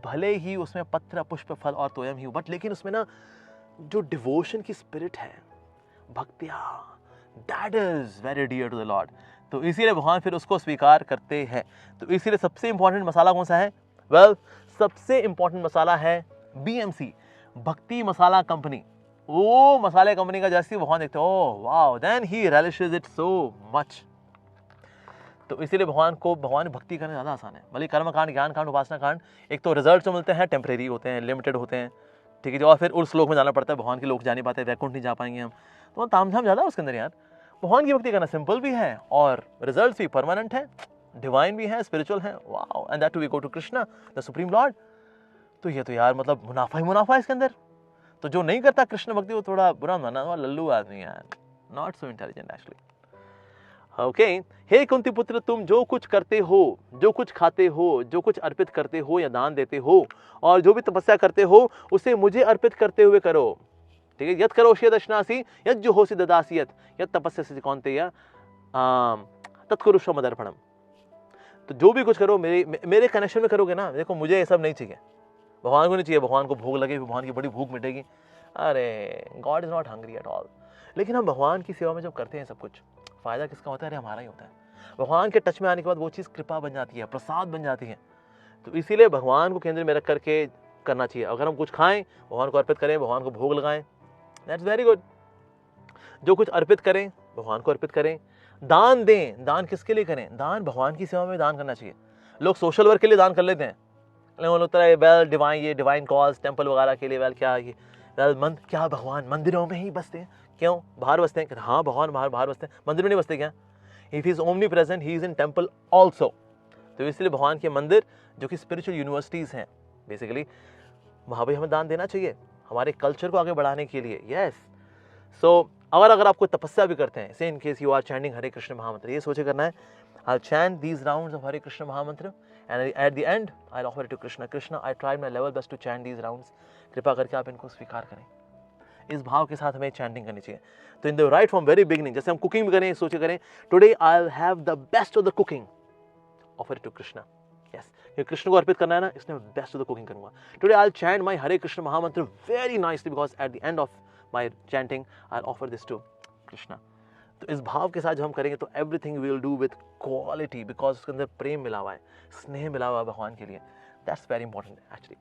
भले ही उसमें पत्र, पुष्प, फल और तोयम ही हो, बट लेकिन उसमें ना जो डिवोशन की स्पिरिट है, भक्त्या, that is very dear to the lord. तो इसीलिए भगवान फिर उसको स्वीकार करते हैं। तो इसीलिए सबसे इंपॉर्टेंट मसाला कौन सा है? वेल, सबसे इंपॉर्टेंट मसाला है BMC, भक्ति मसाला कंपनी। वो मसाले कंपनी का जैसे भगवान देखते, oh wow, then he relishes it so much. तो इसीलिए भगवान भक्ति करना ज़्यादा आसान है। भले कर्म कांड, ज्ञान कांड, उपासना कांड, एक तो रिजल्ट जो मिलते हैं टेम्परेरी होते हैं, लिमिटेड होते हैं, ठीक है जी, और फिर उस श्लोक में जाना पड़ता है, भगवान के लोग जा नहीं पाते, वैकुंठ नहीं जा पाएंगे हम, तो तामझाम ज़्यादा है उसके अंदर यार। भगवान की भक्ति करना सिंपल भी है और रिजल्ट भी परमानेंट है, डिवाइन भी है, स्पिरिचुअल है, wow, and that too we go to Krishna the supreme lord. तो ये तो यार मतलब मुनाफा ही मुनाफा है इसके अंदर। तो जो नहीं करता कृष्ण भक्ति वो थोड़ा बुरा माना हुआ लल्लू आदमी यार, not so intelligent actually. Okay, हे कुंती पुत्र, तुम जो कुछ करते हो, जो कुछ खाते हो, जो कुछ अर्पित करते हो या दान देते हो, और जो भी तपस्या करते हो उसे मुझे अर्पित करते हुए करो, ठीक है। यत करोषि दशनासी यत जुहोसि ददासी यत यत तपस्या कौन्तेय तत्कुरुष्व मदर्पणम। तो जो भी कुछ करो मेरे कनेक्शन में करोगे ना। देखो मुझे ये सब नहीं चाहिए, भगवान को नहीं चाहिए, भगवान को भूख लगे, भगवान की बड़ी भूख मिटेगी, अरे God is not hungry at all. लेकिन हम भगवान की सेवा में जब करते हैं सब कुछ, फायदा किसका होता है? अरे हमारा ही होता है। भगवान के टच में आने के बाद वो चीज़ कृपा बन जाती है, प्रसाद बन जाती है। तो इसीलिए भगवान को केंद्र में रख करके करना चाहिए। अगर हम कुछ खाएं, भगवान को अर्पित करें, भगवान को भोग लगाएं, दैट्स वेरी गुड। जो कुछ अर्पित करें, भगवान को अर्पित करें। दान दें, दान किसके लिए करें? दान भगवान की सेवा में दान करना चाहिए। लोग सोशल वर्क के लिए दान कर लेते हैं, लगता है वेल डिवाइन, ये डिवाइन कॉज, टेंपल वगैरह के लिए, वेल क्या ये वेल क्या भगवान मंदिरों में ही बसते हैं? क्यों बाहर बसते हैं? हाँ भगवान बाहर बसते हैं, मंदिर में नहीं बसते क्या? If he is omni present, he is in temple also. तो इसलिए भगवान के मंदिर जो कि स्पिरिचुअल यूनिवर्सिटीज हैं बेसिकली, वहाँ भी हमें दान देना चाहिए हमारे कल्चर को आगे बढ़ाने के लिए। यस, सो अगर आप कोई तपस्या भी करते हैं, say in case you are chanting Hare Krishna mahamantra, ये सोचे करना है I'll chant these rounds of Hare Krishna Mahamantra and at the end I'll offer it to Krishna. Krishna, I tried my level best to chant these rounds. कृपा करके आप इनको स्वीकार करें। इस भाव के साथ हमें चैंटिंग करनी चाहिए। तो in the right from very beginning, जैसे हम कुकिंग भी करें, सोचे करें today I will have the best of the cooking, offer it to Krishna. Yes, ये कृष्ण को अर्पित करना है ना, इसमें बेस्ट ऑफ द कुकिंग करूंगा। Today I will chant my Hare Krishna mahamantra very nicely because at the end of my chanting I will offer this to Krishna. तो इस भाव के साथ जो हम करेंगे तो everything we will do with quality, because उसके अंदर प्रेम मिला हुआ है, स्नेह मिला हुआ है भगवान के लिए। That's very important actually.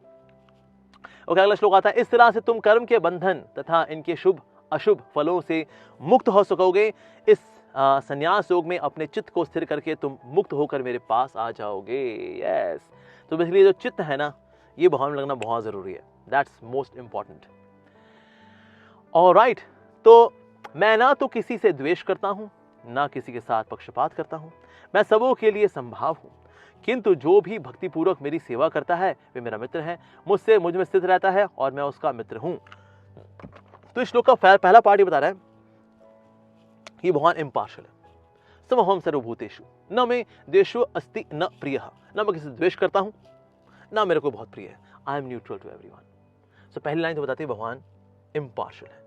Okay, अगला श्लोक आता है, इस तरह से तुम कर्म के बंधन तथा इनके शुभ अशुभ फलों से मुक्त हो सकोगे। इस संन्यास योग में अपने चित्त को स्थिर करके तुम मुक्त होकर मेरे पास आ जाओगे। यस, तो बेसिकली जो चित्त है ना, ये भगवान में लगना बहुत जरूरी है। That's most important. ऑलराइट, तो मैं ना तो किसी से द्वेष करता हूं, ना किसी के साथ पक्षपात करता हूं, मैं सबों के लिए संभाव हूं, किंतु जो भी भक्तिपूर्वक मेरी सेवा करता है वे मेरा मित्र है, मुझ में स्थित रहता है और मैं उसका मित्र हूं। तो इस श्लोक का पहला पार्ट ये बता रहा है कि भगवान इम्पार्शियल है। समहम सर्वभूतेषु न मे द्वेषो अस्ति न प्रियः, न मैं किसी से द्वेष करता हूं, ना मेरे को बहुत प्रिय है। I am neutral to everyone. So पहली लाइन तो बताती है भगवान इम्पार्शियल है,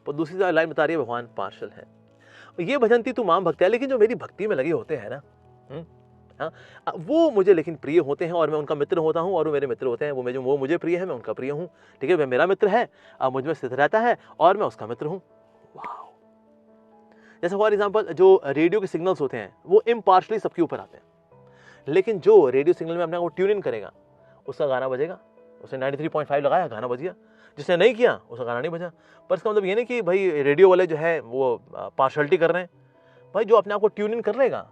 पर दूसरी लाइन बता रही है भगवान पार्शियल है। ये भजंती तू माम भक्त है, लेकिन जो मेरी भक्ति में लगे होते हैं ना, हाँ, वो मुझे लेकिन प्रिय होते हैं और मैं उनका मित्र होता हूँ, और वो मेरे मित्र होते हैं। वो मुझे प्रिय है, मैं उनका प्रिय हूँ, ठीक है। वह मेरा मित्र है, मुझ में स्थित रहता है और मैं उसका मित्र हूँ। वाह, जैसे फॉर एग्जाम्पल जो रेडियो के सिग्नल्स होते हैं वो इम्पार्शली सबके ऊपर आते हैं, लेकिन जो रेडियो सिग्नल में अपने को ट्यून इन करेगा उसका गाना बजेगा। उसने 93.5 लगाया, गाना बज गया। जिसने नहीं किया उसका गाना नहीं बजा। पर इसका मतलब ये नहीं कि भाई रेडियो वाले जो है वो पार्शलिटी कर रहे हैं। भाई जो अपने आप को ट्यून इन कर लेगा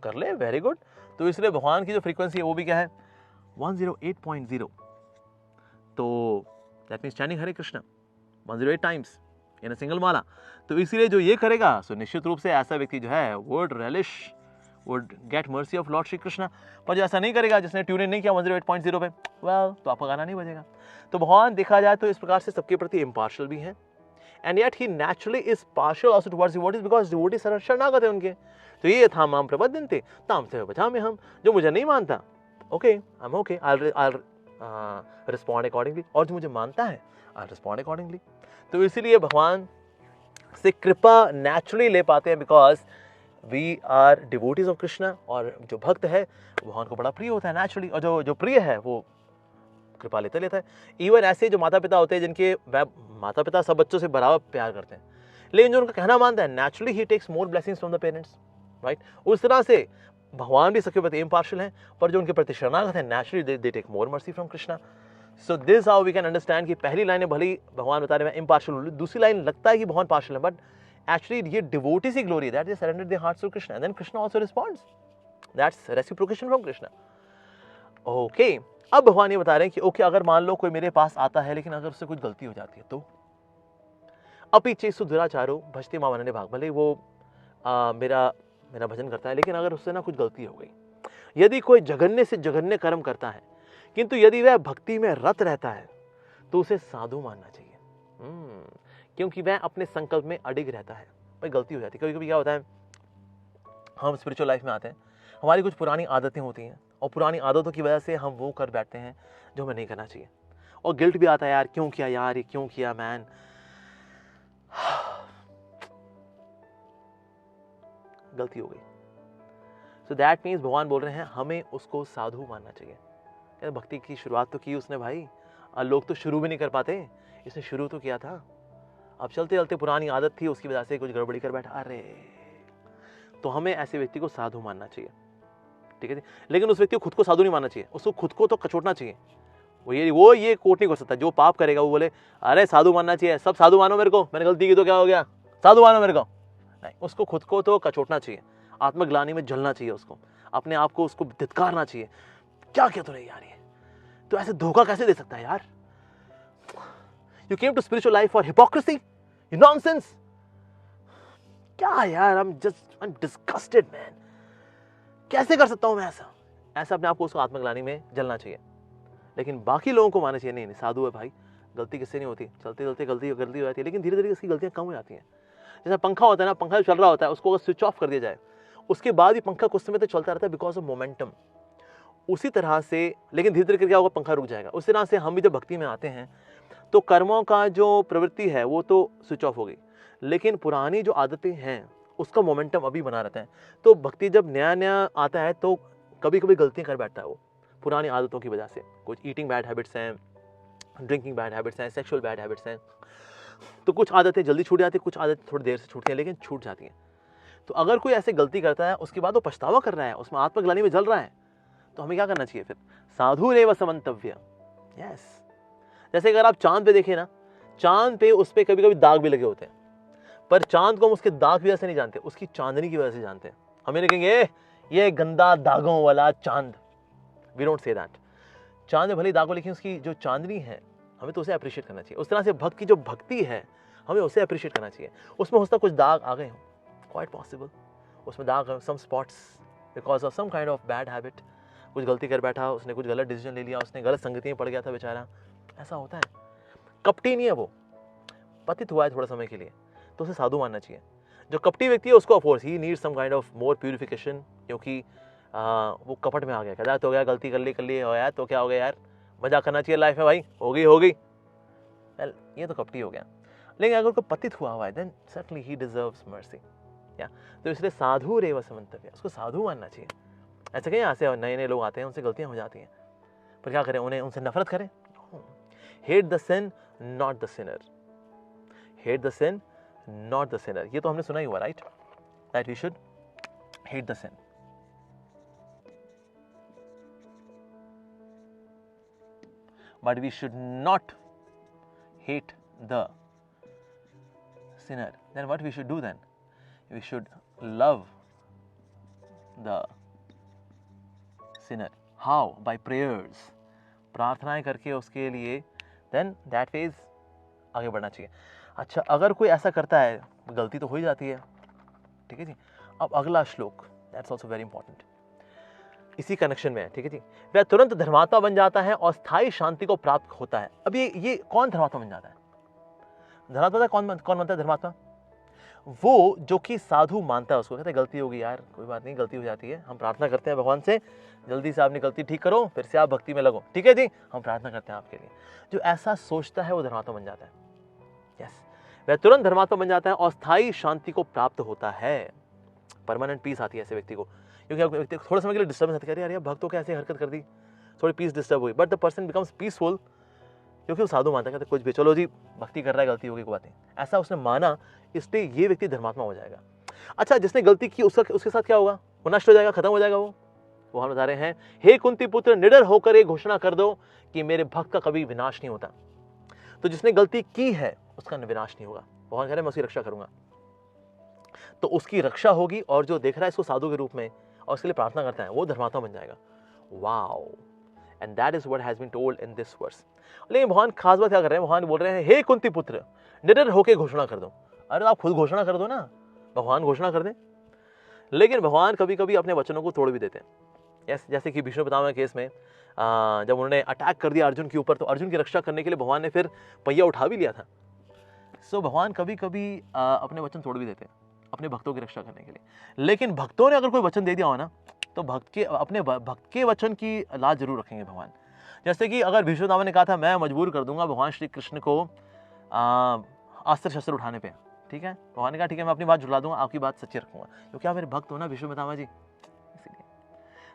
कर ले, वेरी गुड। तो इसलिए भगवान की जो फ्रीक्वेंसी है वो भी क्या है, 108.0। तो that means chanting Hare Krishna 108 times in a single mala. तो इसीलिए जो ये करेगा सो निश्चित रूप से ऐसा व्यक्ति जो है would get mercy of Lord Shri Krishna. पर जो ऐसा नहीं करेगा, जिसने ट्यून इन नहीं किया 108.0 पे, वेल तो आपका गाना नहीं बजेगा। तो भगवान देखा जाए तो इस प्रकार से सबके प्रति इम्पार्शियल भी हैं, and yet he naturally is partial also towards devotees because devotees शरणागत है उनके। तो ये था माम प्रपद्यन्ते ताम से बचा में हम, जो मुझे नहीं मानता okay I am okay, I respond accordingly, और जो मुझे मानता है आई रिस्पॉन्ड अकॉर्डिंगली। तो इसीलिए भगवान से कृपा नेचुरली ले पाते हैं because we are devotees of Krishna, और जो भक्त है भगवान को बड़ा प्रिय होता है नेचुरली, और जो प्रिय है वो कृपा लेता है। इवन ऐसे जो माता पिता होते हैं जिनके माता पिता सब बच्चों से बराबर प्यार करते हैं, लेकिन जो उनका कहना मानता है naturally he takes more blessings from the parents, right. उस तरह से भगवान भी सबके प्रति इम्पार्शियल हैं, पर जो उनके प्रति शरणागत है naturally they take more mercy from Krishna. So this how we can understand कि पहली लाइन में भले ही भगवान बता रहे हैं इम्पार्शियल, दूसरी लाइन लगता है कि भगवान पार्शियल है, बट एक्चुअली ये devotee see glory that they surrender their hearts to Krishna and then Krishna also responds, that's reciprocation from Krishna. Okay, अब भगवान ये बता रहे हैं कि ओके अगर मान लो कोई मेरे पास आता है लेकिन अगर उससे कुछ गलती हो जाती है तो अपि चेसु दुराचारो भजते मां वनने भाग, भले वो मेरा भजन करता है लेकिन अगर उससे ना कुछ गलती हो गई, यदि कोई जघन्य से जघन्य कर्म करता है किंतु यदि वह भक्ति में रत रहता है तो उसे साधु मानना चाहिए, क्योंकि वह अपने संकल्प में अडिग रहता है। भाई गलती हो जाती है, कभी कभी क्या होता है हम स्पिरिचुअल लाइफ में आते हैं, हमारी कुछ पुरानी आदतें होती हैं और पुरानी आदतों की वजह से हम वो कर बैठते हैं जो हमें नहीं करना चाहिए, और गिल्ट भी आता है यार क्यों किया यार, ये क्यों किया मैन। गलती हो गई, सो दैट मीन्स भगवान बोल रहे हैं हमें उसको साधु मानना चाहिए। यार भक्ति की शुरुआत तो की उसने भाई, लोग तो शुरू भी नहीं कर पाते, इसने शुरू तो किया था, अब चलते चलते पुरानी आदत थी उसकी वजह से कुछ गड़बड़ी कर बैठा, अरे तो हमें ऐसे व्यक्ति को साधु मानना चाहिए, ठीक है। लेकिन उस व्यक्ति को खुद को साधु नहीं मानना चाहिए, उसको खुद को तो कचोटना चाहिए। वो ये कोट नहीं कर सकता, जो पाप करेगा वो बोले अरे साधु मानना चाहिए, सब साधु मानो मेरे को, मैंने गलती की तो क्या हो गया, साधु मानो मेरे को, नहीं। उसको खुद को तो कचोटना चाहिए, आत्मग्लानि में जलना चाहिए, उसको अपने आप को उसको धिक्कारना चाहिए, क्या किया तूने यार, ये तो ऐसे धोखा कैसे दे सकता है यार, you came to spiritual life for hypocrisy, you nonsense, क्या यार, आई एम डिस्गस्टेड मैन, कैसे कर सकता हूं मैं ऐसा अपने आप को उसको आत्मग्लानि में जलना चाहिए। लेकिन बाकी लोगों को मानना चाहिए नहीं साधु है भाई, गलती किससे नहीं होती, चलते चलते गलती हो जाती है, लेकिन धीरे धीरे इसकी गलतियां कम हो जाती हैं। जैसा पंखा होता है ना, पंखा जो चल रहा होता है उसको अगर स्विच ऑफ कर दिया जाए उसके बाद भी पंखा कुछ समय तक चलता रहता है बिकॉज ऑफ मोमेंटम, उसी तरह से, लेकिन धीरे धीरे क्या होगा, पंखा रुक जाएगा। उसी तरह से हम भी जब भक्ति में आते हैं तो कर्मों का जो प्रवृत्ति है वो तो स्विच ऑफ हो गई, लेकिन पुरानी जो आदतें हैं उसका मोमेंटम अभी बना रहता है। तो भक्ति जब नया नया आता है तो कभी कभी गलतियां कर बैठता है वो पुरानी आदतों की वजह से, कुछ ईटिंग बैड हैबिट्स हैं, ड्रिंकिंग बैड हैबिट्स हैं, सेक्सुअल बैड हैबिट्स हैं, तो कुछ आदतें जल्दी छूट जाती हैं, कुछ आदतें थोड़ी देर से छूटती हैं लेकिन छूट जाती हैं। तो अगर कोई ऐसे गलती करता है उसके बाद वो पछतावा कर रहा है, उसमें आत्मग्लानि में जल रहा है, तो हमें क्या करना चाहिए फिर, साधु रेव समंतव्य, यस। जैसे अगर आप चांद पे देखें ना, चांद पे उस पे कभी कभी दाग भी लगे होते हैं, पर चांद को हम उसके दाग की वजह से नहीं जानते, उसकी चांदनी की वजह से जानते हैं। हमें लिखेंगे ये गंदा दागों वाला चांद, वी डोंट से दैट। चांद में भले दागों, लेकिन उसकी जो चांदनी है हमें तो उसे अप्रिशिएट करना चाहिए। उस तरह से भक्त की जो भक्ति है हमें उसे अप्रिशिएट करना चाहिए। उसमें हो सकता कुछ दाग आ गए हों, क्वाइट पॉसिबल, उसमें दाग, some spots because of some kind of bad habit, कुछ गलती कर बैठा, उसने कुछ गलत डिसीजन ले लिया, उसने गलत संगति में पड़ गया था बेचारा, ऐसा होता है। कपटी नहीं है वो, पतित हुआ है थोड़ा समय के लिए, तो उसे साधु मानना चाहिए। जो कपटी व्यक्ति है उसको of course he need some kind of more purification, क्योंकि वो कपट में आ गया, कहता तो गया गलती कर ली हो यार, तो क्या हो गया यार, मजा करना चाहिए लाइफ में भाई, हो गई वेल ये तो कपटी हो गया। लेकिन अगर कोई पतित हुआ है then certainly he deserves mercy, या तो इसलिए साधु रेव समंतव्य, उसको साधु मानना चाहिए। ऐसे कहीं यहाँ से नए नए लोग आते हैं, उनसे गलतियां हो जाती हैं, पर क्या करें, उनसे नफरत करें? Hate the sin not the sinner, hate the sin not the sinner, ये तो हमने सुना ही हुआ, right, that we should hate the sin. But we should not hate the sinner. Then what we should do then? We should love the sinner. How? By prayers. प्रार्थनाएं करके उसके लिए देन दैट फेज आगे बढ़ना चाहिए। अच्छा, अगर कोई ऐसा करता है, गलती तो हो ही जाती है, ठीक है जी। अब अगला श्लोक, दैट्स ऑल्सो वेरी इंपॉर्टेंट, इसी कनेक्शन में है, ठीक है जी। वह तुरंत धर्मात्मा बन जाता है और स्थायी शांति को प्राप्त होता है। अब ये कौन धर्मात्मा बन जाता है? धर्मात्मा कौन बनता है धर्मात्मा? वो जो कि साधु मानता है उसको, कहते हैं गलती होगी यार, कोई बात नहीं, गलती हो जाती है, हम प्रार्थना करते हैं भगवान से, जल्दी से आपने गलती ठीक करो, फिर से आप भक्ति में लगो, ठीक है जी, हम प्रार्थना करते हैं आपके लिए। जो ऐसा सोचता है वो धर्मात्मा बन जाता है। यस, वह तुरंत धर्मात्मा बन जाता है और स्थायी शांति को प्राप्त होता है। परमानेंट पीस आती है ऐसे व्यक्ति को, क्योंकि व्यक्ति थोड़े समय के लिए डिस्टर्बेंस आती है, अरे यार भक्तों कैसे हरकत कर दी, थोड़ी पीस डिस्टर्ब हुई, but the person becomes peaceful, क्योंकि वो साधु मानता है, कहते कुछ भी, चलो जी भक्ति कर रहा है, गलती होगी, कोई बात नहीं, ऐसा उसने माना, इसलिए ये व्यक्ति धर्मात्मा हो जाएगा। अच्छा, जिसने गलती की उसके साथ क्या होगा? वो नष्ट हो जाएगा, खत्म हो जाएगा वो हम बता रहे हैं, हे कुंती पुत्र, निडर होकर ये घोषणा कर दो कि मेरे भक्त का कभी विनाश नहीं होता। तो जिसने गलती की है उसका विनाश नहीं होगा, भगवान कह रहे हैं मैं उसकी रक्षा करूंगा, तो उसकी रक्षा होगी, और जो देख रहा है इसको साधु के रूप में और उसके लिए प्रार्थना करता है, वो धर्मात्मा बन जाएगा। Wow, and that is what has been told in this verse. लेकिन भगवान खास बात क्या कर रहे हैं? भगवान बोल रहे हैं, हे कुंती पुत्र, निडर होकर घोषणा कर दो। अरे आप खुद घोषणा कर दो ना, भगवान घोषणा कर दें। लेकिन भगवान कभी कभी अपने वचनों को तोड़ भी देते हैं। यस, जैसे कि भीष्म पितामह केस में जब उन्होंने अटैक कर दिया अर्जुन के ऊपर, तो अर्जुन की रक्षा करने के लिए भगवान ने फिर पहिया उठा भी लिया था। सो भगवान कभी कभी अपने वचन तोड़ भी देते हैं अपने भक्तों की रक्षा करने के लिए। लेकिन भक्तों ने अगर कोई वचन दे दिया हो ना, तो अपने भक्त के वचन की लाज जरूर रखेंगे भगवान। जैसे कि अगर भीष्म पितामह ने कहा था, मैं मजबूर कर दूंगा भगवान श्री कृष्ण को अस्त्र शस्त्र उठाने पे, ठीक है, भगवान ने कहा ठीक है, मैं अपनी बात झुला दूंगा, आपकी बात सच्ची रखूंगा, क्योंकि आप मेरे भक्त हो ना भीष्म पितामह जी, इसीलिए।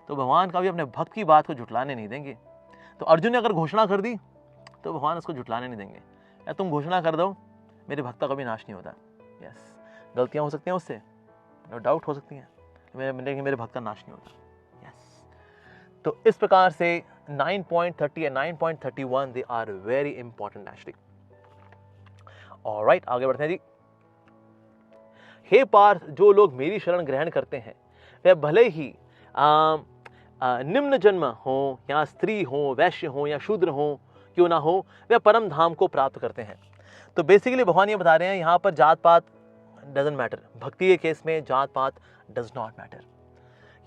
तो भगवान कभी अपने भक्त की बात को झुटलाने नहीं देंगे। तो अर्जुन ने अगर घोषणा कर दी तो भगवान उसको झुटलाने नहीं देंगे, या तुम घोषणा कर दो मेरे भक्त का कभी नाश नहीं होता। यस, गलतियां हो सकती हैं उससे, नो डाउट हो सकती हैं, मेरे भक्त का नाश नहीं होता। यस, तो इस प्रकार से 9.30 and 9.31 they are very important actually. Alright, आगे बढ़ते हैं जी। हे पार्थ, जो लोग मेरी शरण ग्रहण करते हैं वे भले ही निम्न जन्म हो या स्त्री हो, वैश्य हो या शूद्र हो क्यों ना हो, वे परम धाम को प्राप्त करते हैं। तो बेसिकली भगवान ये बता रहे हैं यहाँ पर जात पात डजंट मैटर। भक्ति के केस में जात पात डज नॉट मैटर,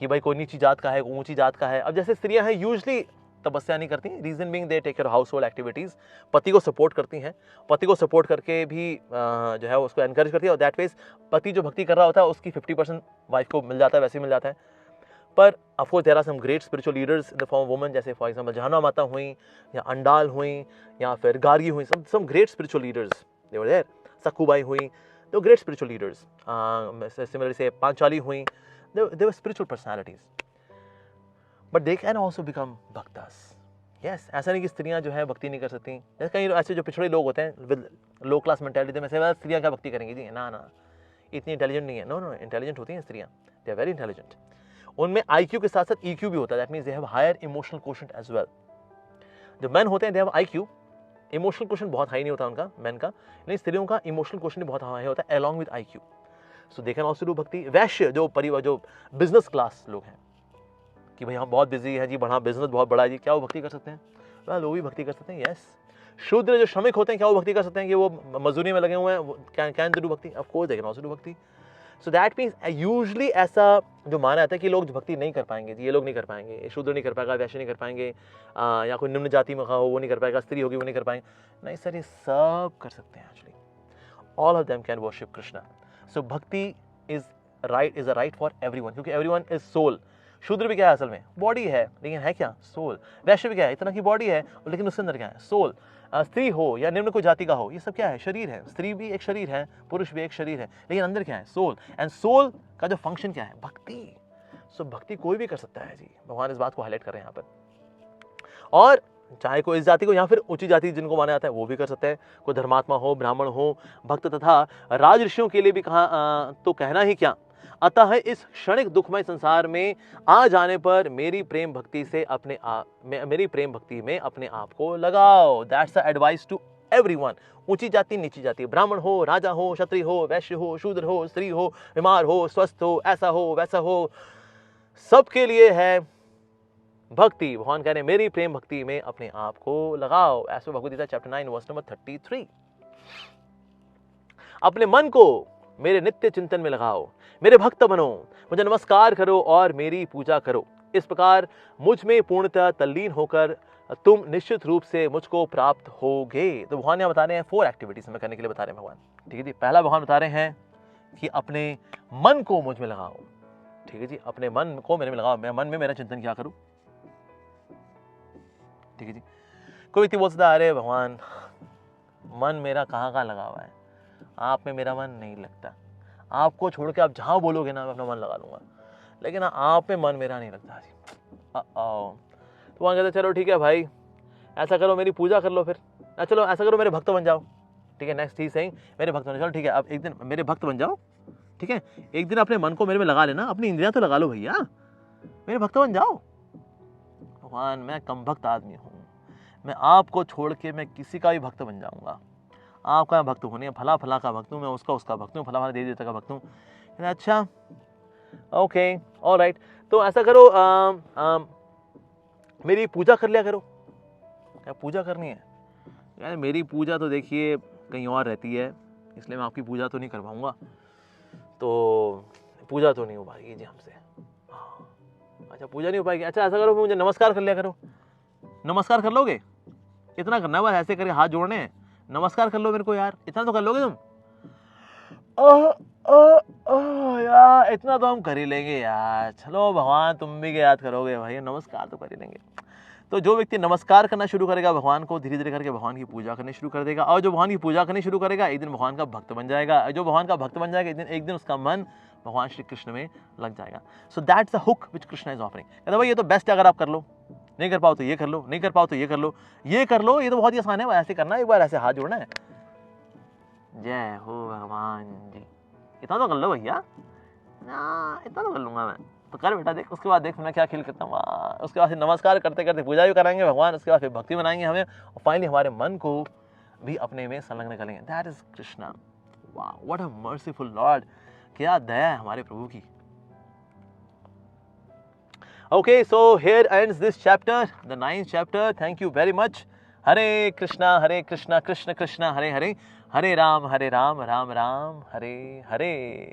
कि भाई कोई नीची जात का है, कोई ऊंची जात का है। अब जैसे स्त्रियां हैं यूजली तपस्या नहीं करती, reason being they take care household activities, पति को सपोर्ट करती हैं, पति को सपोर्ट करके भी जो है उसको एनकरेज करती है, और दैट मीन्स पति जो भक्ति कर रहा होता है उसकी 50% वाइफ को मिल जाता है, वैसे ही मिल जाता है। पर of course there are some great spiritual leaders in the form woman, जैसे फॉर एग्जांपल जहाना माता हुई या अंडाल हुई या फिर गार्गी हुई, some great spiritual leaders they were there, Sakhubai हुई, दो ग्रेट स्पिरिचुअल लीडर्स, सिमिलरली से पांचाली हुई, they were spiritual personalities, but they can also become bhaktas. Yes, ऐसा नहीं कि स्त्रियां जो है भक्ति नहीं कर सकती। जैसे कई ऐसे जो पिछड़े लोग होते हैं विद लो क्लास मेंटालिटी में से, स्त्रियां क्या भक्ति करेंगी जी, ना ना, इतनी इंटेलिजेंट नहीं है। नो नो, इंटेलिजेंट होती हैं स्त्रियां, दे आर वेरी इंटेलिजेंट। उनमें IQ के साथ साथ EQ भी होता है, that means they have higher emotional quotient as well. जो मैन होते हैं they have IQ, emotional quotient बहुत हाई नहीं होता उनका, मैन का, लेकिन स्त्रियों का इमोशनल क्वोशेंट बहुत हाई होता है along with IQ, so they can also do भक्ति। वैश्य जो बिजनेस क्लास लोग हैं कि भाई हम बहुत बिजी हैं जी, बड़ा बिजनेस बहुत बड़ा है जी, क्या वो भक्ति कर सकते हैं? वो भी भक्ति कर सकते हैं। यस, शूद्र जो श्रमिक होते हैं क्या वो भक्ति कर सकते हैं कि वो मजदूरी में लगे हुए हैं, can do bhakti? Of course they can also do bhakti. So that means usually ऐसा जो माना जाता है कि लोग भक्ति नहीं कर पाएंगे, ये लोग नहीं कर पाएंगे, शूद्र नहीं कर पाएगा, वैश्य नहीं कर पाएंगे, या कोई निम्न जाति में हो वो नहीं कर पाएगा, स्त्री होगी वो नहीं कर पाएंगे। नहीं सर, ये सब कर सकते हैं actually, all of them can worship Krishna. So bhakti is a right for everyone, क्योंकि एवरीवन इज सोल। शूद्र भी क्या है असल में? बॉडी है, लेकिन है क्या? सोल। वैश्य भी क्या है? इतना की बॉडी है, लेकिन उसके अंदर क्या है? सोल। स्त्री हो या निम्न कोई जाति का हो, ये सब क्या है? शरीर है। स्त्री भी एक शरीर है, पुरुष भी एक शरीर है, लेकिन अंदर क्या है? सोल। एंड सोल का जो फंक्शन क्या है? भक्ति। सो भक्ति कोई भी कर सकता है जी, भगवान इस बात को हाईलाइट कर रहे हैं यहाँ पर। और चाहे कोई इस जाति को या फिर ऊंची जाति जिनको माना जाता है वो भी कर सकते हैं, कोई धर्मात्मा हो, ब्राह्मण हो, भक्त तथा राज ऋषियों के लिए भी कहा तो कहना ही क्या। अतः इस क्षणिक दुखमय संसार में आ जाने पर मेरी प्रेम भक्ति में अपने आप को लगाओ। That's the advice to everyone. ऊंची जाति, नीची जाति, ब्राह्मण हो, राजा हो, क्षत्रिय हो, वैश्य हो, शूद्र हो, स्त्री हो, बीमार हो, स्वस्थ हो, ऐसा हो, वैसा हो, सबके लिए है भक्ति, भगवान कह रहे हैं मेरी प्रेम भक्ति में अपने आप को लगाओ। ऐसे Bhagavad Gita chapter 9 verse number 33। अपने मन को मेरे नित्य चिंतन में लगाओ, मेरे भक्त बनो, मुझे नमस्कार करो और मेरी पूजा करो। इस प्रकार मुझ में पूर्णतः तल्लीन होकर तुम निश्चित रूप से मुझको प्राप्त होगे। तो भगवान यहाँ बता रहे हैं 4 एक्टिविटीज में करने के लिए बता रहे हैं भगवान। ठीक है जी, पहला भगवान बता रहे हैं कि अपने मन को मुझ में लगाओ। ठीक है जी, अपने मन को मेरे में लगाओ, मैं मन में मेरा चिंतन क्या करूं। ठीक है जी, कोई व्यक्ति बोल सकता है अरे भगवान मन मेरा कहाँ कहाँ लगा हुआ है, आप में मेरा मन नहीं लगता, आपको छोड़ के आप जहाँ बोलोगे ना मैं अपना मन लगा लूंगा, लेकिन आप में मन मेरा नहीं लगता जी। तो वहाँ कहते चलो ठीक है भाई, ऐसा करो मेरी पूजा कर लो फिर, चलो ऐसा करो मेरे भक्त बन जाओ। ठीक है, नेक्स्ट ही सही मेरे भक्त बन जाओ। ठीक है, अब एक दिन मेरे भक्त बन जाओ। ठीक है, एक दिन अपने मन को मेरे में लगा लेना, अपनी इंद्रियां तो लगा लो भैया, मेरे भक्त बन जाओ। भगवान मैं कम भक्त आदमी हूँ, मैं आपको छोड़ के मैं किसी का भी भक्त बन जाऊंगा। आपका मैं भक्त हूँ नहीं, फला फला का भक्त हूँ, मैं उसका भक्त हूँ, फला फला देवी देवता का भक्त हूँ। अच्छा ओके ऑलराइट, तो ऐसा करो मेरी पूजा कर लिया करो। क्या पूजा करनी है यार? मेरी पूजा तो देखिए कहीं और रहती है, इसलिए मैं आपकी पूजा तो नहीं कर पाऊंगा, तो पूजा तो नहीं हो पाएगी जी हमसे। अच्छा पूजा नहीं हो पाएगी, अच्छा ऐसा करो मुझे नमस्कार कर लिया करो। नमस्कार कर लोगे? इतना करना है बस, ऐसे करके हाथ जोड़ने हैं, नमस्कार कर लो मेरे को यार, इतना तो कर लोगे तुम? यार इतना तो हम कर ही लेंगे यार, चलो भगवान तुम भी याद करोगे भाई, नमस्कार तो कर ही लेंगे। तो जो व्यक्ति नमस्कार करना शुरू करेगा भगवान को, धीरे धीरे करके भगवान की पूजा करनी शुरू कर देगा, और जो भगवान की पूजा करनी शुरू करेगा एक दिन भगवान का भक्त बन जाएगा। जो भगवान का भक्त बन जाएगा एक दिन उसका मन भगवान श्री कृष्ण में लग जाएगा। सो that's the hook which Krishna is offering. कहता भाई ये तो बेस्ट है, अगर आप कर लो, नहीं कर पाओ तो ये कर लो, नहीं कर पाओ तो ये कर लो, ये कर लो, ये तो बहुत ही आसान है, ऐसे करना, एक बार ऐसे हाथ जोड़ना है, जय हो भगवान जी, इतना तो कर लो भैया ना, इतना तो कर लूंगा मैं, तो कर बेटा देख, उसके बाद देख मैं क्या खेल करता हूँ। उसके बाद नमस्कार करते करते पूजा भी कराएंगे भगवान, उसके बाद फिर भक्ति बनाएंगे हमें, और फाइनली हमारे मन को भी अपने में संलग्न करेंगे। That is Krishna. वाह व्हाट अ मर्सीफुल लॉर्ड, क्या दया है हमारे प्रभु की। Okay, so here ends this chapter, the 9th chapter. Thank you very much. Hare Krishna, Krishna Krishna Hare Hare, Hare Ram, Ram Ram, Hare Hare.